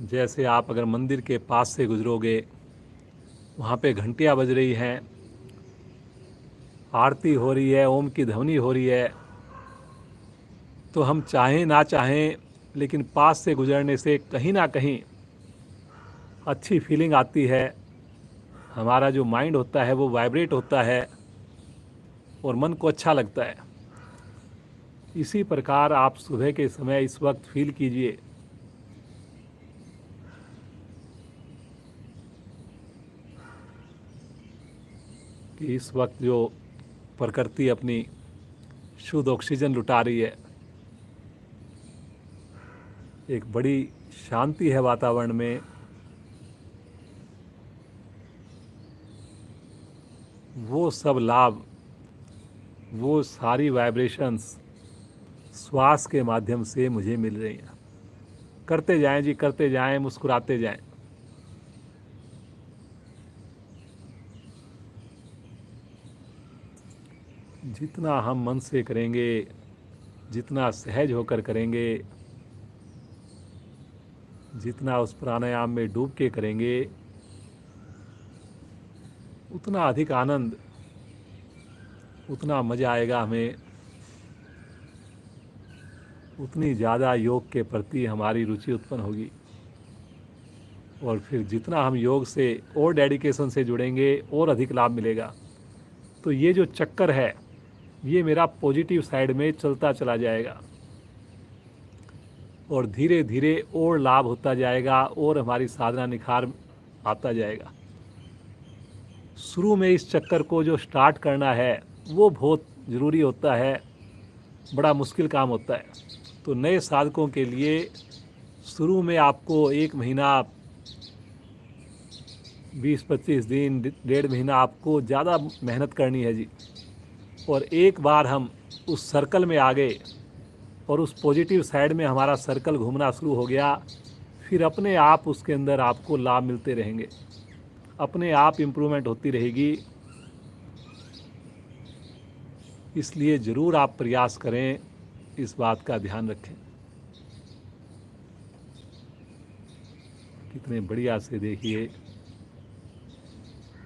A: जैसे आप अगर मंदिर के पास से गुजरोगे, वहाँ पे घंटियाँ बज रही हैं, आरती हो रही है, ओम की ध्वनि हो रही है, तो हम चाहें ना चाहें लेकिन पास से गुजरने से कहीं ना कहीं अच्छी फीलिंग आती है। हमारा जो माइंड होता है वो वाइब्रेट होता है और मन को अच्छा लगता है। इसी प्रकार आप सुबह के समय इस वक्त फील कीजिए कि इस वक्त जो प्रकृति अपनी शुद्ध ऑक्सीजन लुटा रही है, एक बड़ी शांति है वातावरण में। वो सब लाभ, वो सारी वाइब्रेशंस श्वास के माध्यम से मुझे मिल रही हैं। करते जाएं जी, करते जाएं, मुस्कुराते जाएं। जितना हम मन से करेंगे, जितना सहज होकर करेंगे, जितना उस प्राणायाम में डूब के करेंगे, उतना अधिक आनंद, उतना मज़ा आएगा हमें, उतनी ज़्यादा योग के प्रति हमारी रुचि उत्पन्न होगी। और फिर जितना हम योग से और डेडिकेशन से जुड़ेंगे और अधिक लाभ मिलेगा। तो ये जो चक्कर है, ये मेरा पॉजिटिव साइड में चलता चला जाएगा और धीरे धीरे और लाभ होता जाएगा और हमारी साधना निखार आता जाएगा। शुरू में इस चक्कर को जो स्टार्ट करना है वो बहुत ज़रूरी होता है, बड़ा मुश्किल काम होता है। तो नए साधकों के लिए शुरू में आपको 1 महीना, 20-25 दिन, 1.5 महीना आपको ज़्यादा मेहनत करनी है जी। और एक बार हम उस सर्कल में आ गए और उस पॉजिटिव साइड में हमारा सर्कल घूमना शुरू हो गया, फिर अपने आप उसके अंदर आपको लाभ मिलते रहेंगे, अपने आप इम्प्रूवमेंट होती रहेगी। इसलिए ज़रूर आप प्रयास करें, इस बात का ध्यान रखें। कितने बढ़िया से देखिए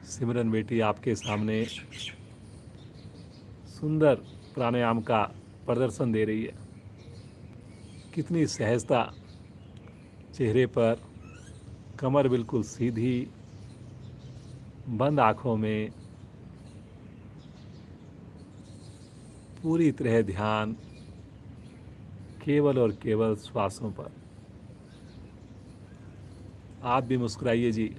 A: सिमरन बेटी आपके सामने सुंदर प्राणायाम का प्रदर्शन दे रही है। कितनी सहजता चेहरे पर, कमर बिल्कुल सीधी, बंद आँखों में पूरी तरह ध्यान केवल और केवल श्वासों पर। आप भी मुस्कुराइए जी।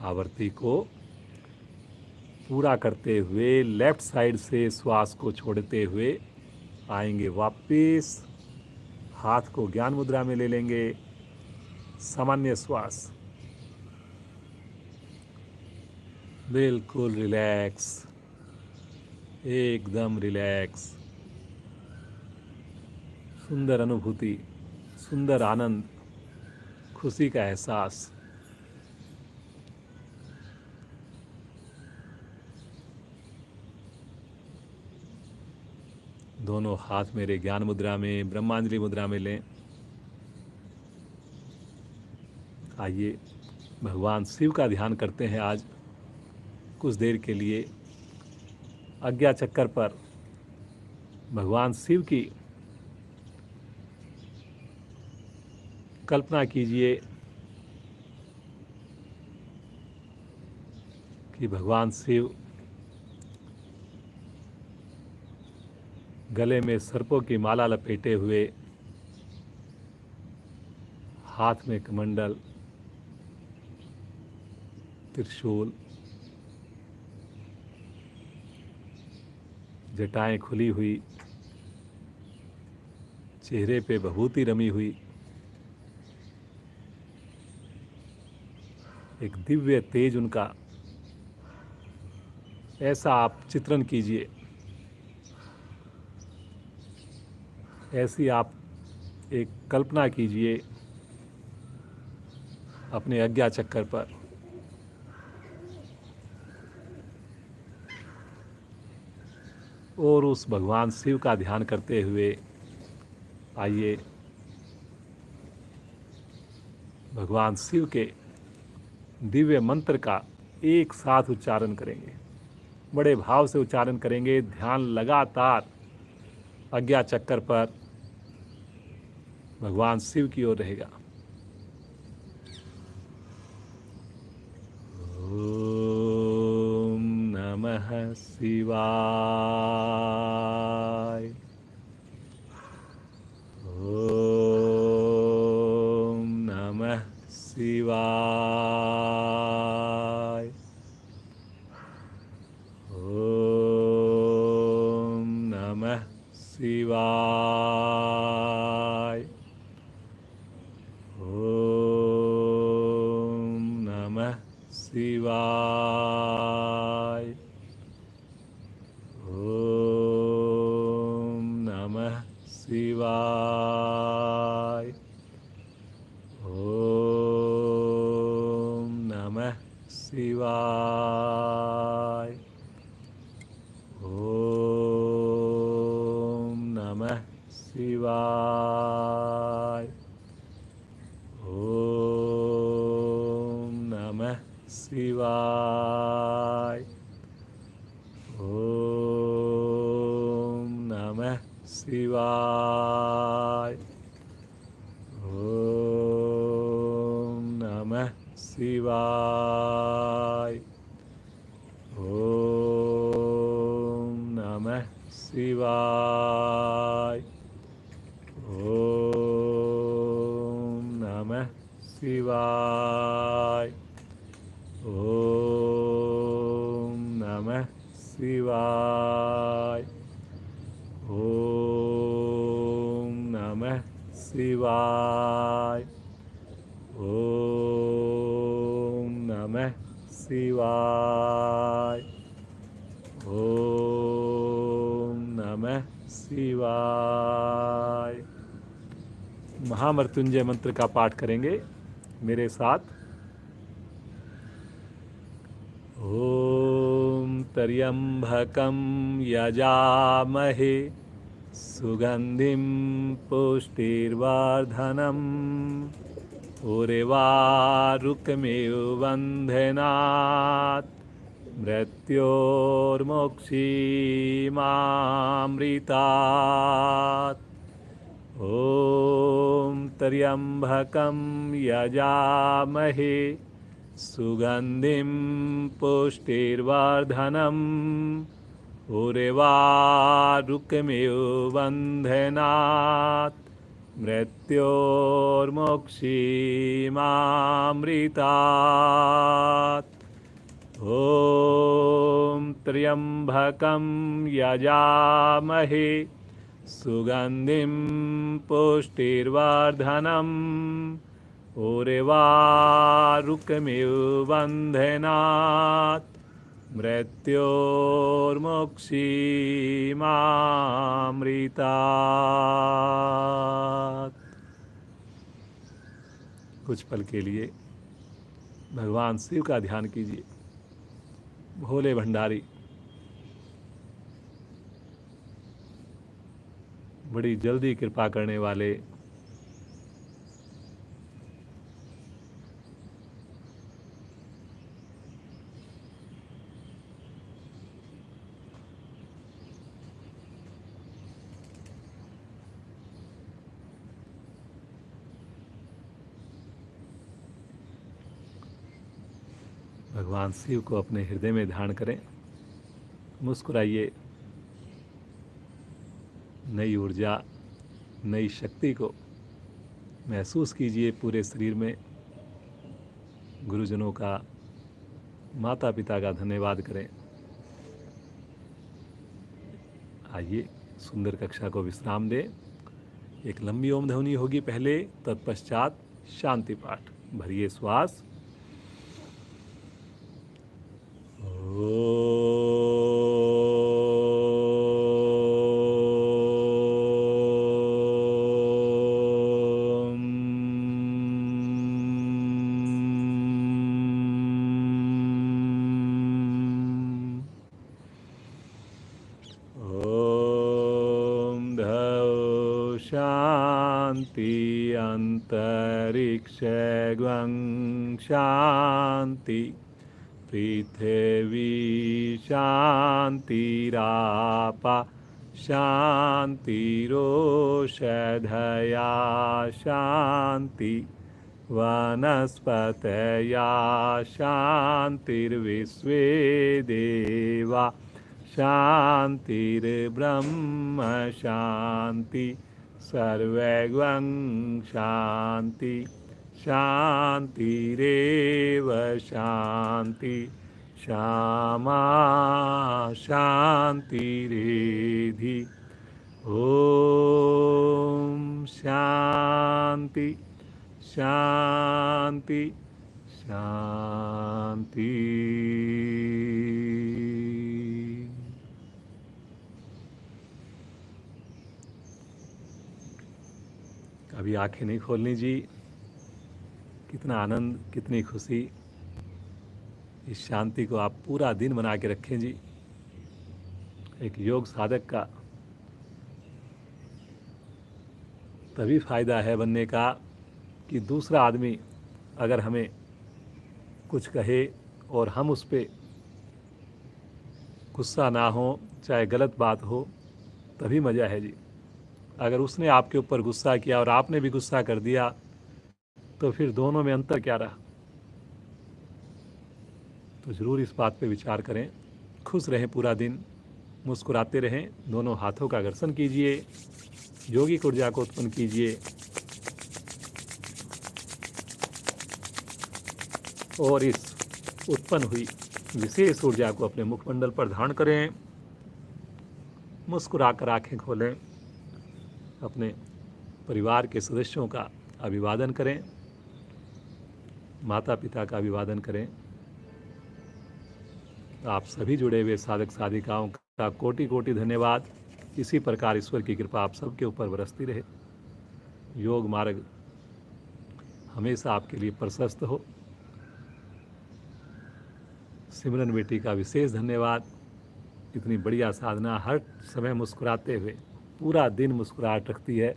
A: आवृत्ति को पूरा करते हुए लेफ्ट साइड से श्वास को छोड़ते हुए आएंगे वापस। हाथ को ज्ञान मुद्रा में ले लेंगे, सामान्य श्वास, बिल्कुल रिलैक्स, एकदम रिलैक्स। सुंदर अनुभूति, सुंदर आनंद, खुशी का एहसास। दोनों हाथ मेरे ज्ञान मुद्रा में, ब्रह्मांजलि मुद्रा में लें। आइए भगवान शिव का ध्यान करते हैं आज कुछ देर के लिए। आज्ञा चक्कर पर भगवान शिव की कल्पना कीजिए कि भगवान शिव गले में सर्पों की माला लपेटे हुए, हाथ में कमंडल, त्रिशूल, जटाएं खुली हुई, चेहरे पे विभूति रमी हुई, एक दिव्य तेज उनका, ऐसा आप चित्रण कीजिए। ऐसी आप एक कल्पना कीजिए अपने आज्ञा चक्कर पर। और उस भगवान शिव का ध्यान करते हुए आइए भगवान शिव के दिव्य मंत्र का एक साथ उच्चारण करेंगे। बड़े भाव से उच्चारण करेंगे। ध्यान लगातार आज्ञा चक्कर पर भगवान शिव की ओर रहेगा। ओम नमः शिवाय। शिवाय। ओम नमः शिवाय। ओम नमः शिवाय। ओम नमः शिवाय। ओम नमः शिवाय। ओम नमः शिवाय। ओम नमः शिवाय। ओम नमः शिवाय। ओम नमः शिवाय। ओम नमः शिवाय। ओम नमः शिवाय। ओम नमः शिवाय। ओम नमः शिवाय। महामृत्युंजय मंत्र का पाठ करेंगे मेरे साथ। ओम त्र्यंबकं यजामहे सुगंधिं पुष्टिर्वर्धनम् उर्वारुकमेव बन्धनात् मृत्योर्मुक्षीमामृतात्। ॐ त्र्यंबकं यजामहे सुगंधिं पुष्टिर्वर्धनम् उर्वारुकमेव बन्धनात् मृत्योर्मुक्षीमामृतात्। ॐ त्र्यंबकं यजामहे सुगंधिं पुष्टिर्वर्धनम् उर्वारुकमेव बन्धनात् मृत्योर्मुक्षीमामृतात्। कुछ पल के लिए भगवान शिव का ध्यान कीजिए। भोले भंडारी, बड़ी जल्दी कृपा करने वाले, भगवान शिव को अपने हृदय में ध्यान करें। मुस्कुराइए। नई ऊर्जा, नई शक्ति को महसूस कीजिए पूरे शरीर में। गुरुजनों का, माता पिता का धन्यवाद करें। आइए सुंदर कक्षा को विश्राम दें। एक लंबी ओम ध्वनि होगी पहले, तत्पश्चात शांति पाठ। भरिए श्वास। शांति अंतरिक्षं शांति पृथिवी शांतिरापा शांतिरोषधया शांति वनस्पतया शांतिर्विश्वे देवा शांतिर्ब्रह्म शांति सर्वैवं शांति शांतिरेव शांति श्यामा शांतिरेधि। ओम शांति शांति शांति। अभी आंखें नहीं खोलनी जी। कितना आनंद, कितनी खुशी। इस शांति को आप पूरा दिन बना के रखें जी। एक योग साधक का तभी फायदा है बनने का कि दूसरा आदमी अगर हमें कुछ कहे और हम उस पर गुस्सा ना हो, चाहे गलत बात हो, तभी मज़ा है जी। अगर उसने आपके ऊपर गुस्सा किया और आपने भी गुस्सा कर दिया तो फिर दोनों में अंतर क्या रहा। तो ज़रूर इस बात पे विचार करें। खुश रहें पूरा दिन, मुस्कुराते रहें, दोनों हाथों का घर्षण कीजिए, योगिक ऊर्जा को उत्पन्न कीजिए और इस उत्पन्न हुई विशेष ऊर्जा को अपने मुखमंडल पर धारण करें। मुस्कुराकर आंखें खोलें, अपने परिवार के सदस्यों का अभिवादन करें, माता पिता का अभिवादन करें। आप सभी जुड़े हुए साधक साधिकाओं का कोटि कोटि धन्यवाद। इसी प्रकार ईश्वर की कृपा आप सबके ऊपर बरसती रहे। योग मार्ग हमेशा आपके लिए प्रशस्त हो। सिमरन बेटी का विशेष धन्यवाद। इतनी बढ़िया साधना, हर समय मुस्कुराते हुए पूरा दिन मुस्कुराहट रखती है।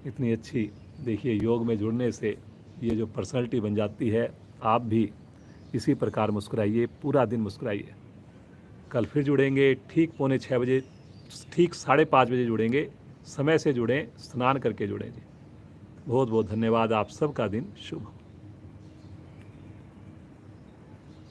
A: इतनी अच्छी, देखिए योग में जुड़ने से ये जो पर्सनैलिटी बन जाती है। आप भी इसी प्रकार मुस्कुराइए, पूरा दिन मुस्कुराइए। कल फिर जुड़ेंगे ठीक 6:45 बजे, ठीक 5:30 बजे जुड़ेंगे। समय से जुड़ें, स्नान करके जुड़ें जी। बहुत बहुत धन्यवाद। आप सबका दिन शुभ हो।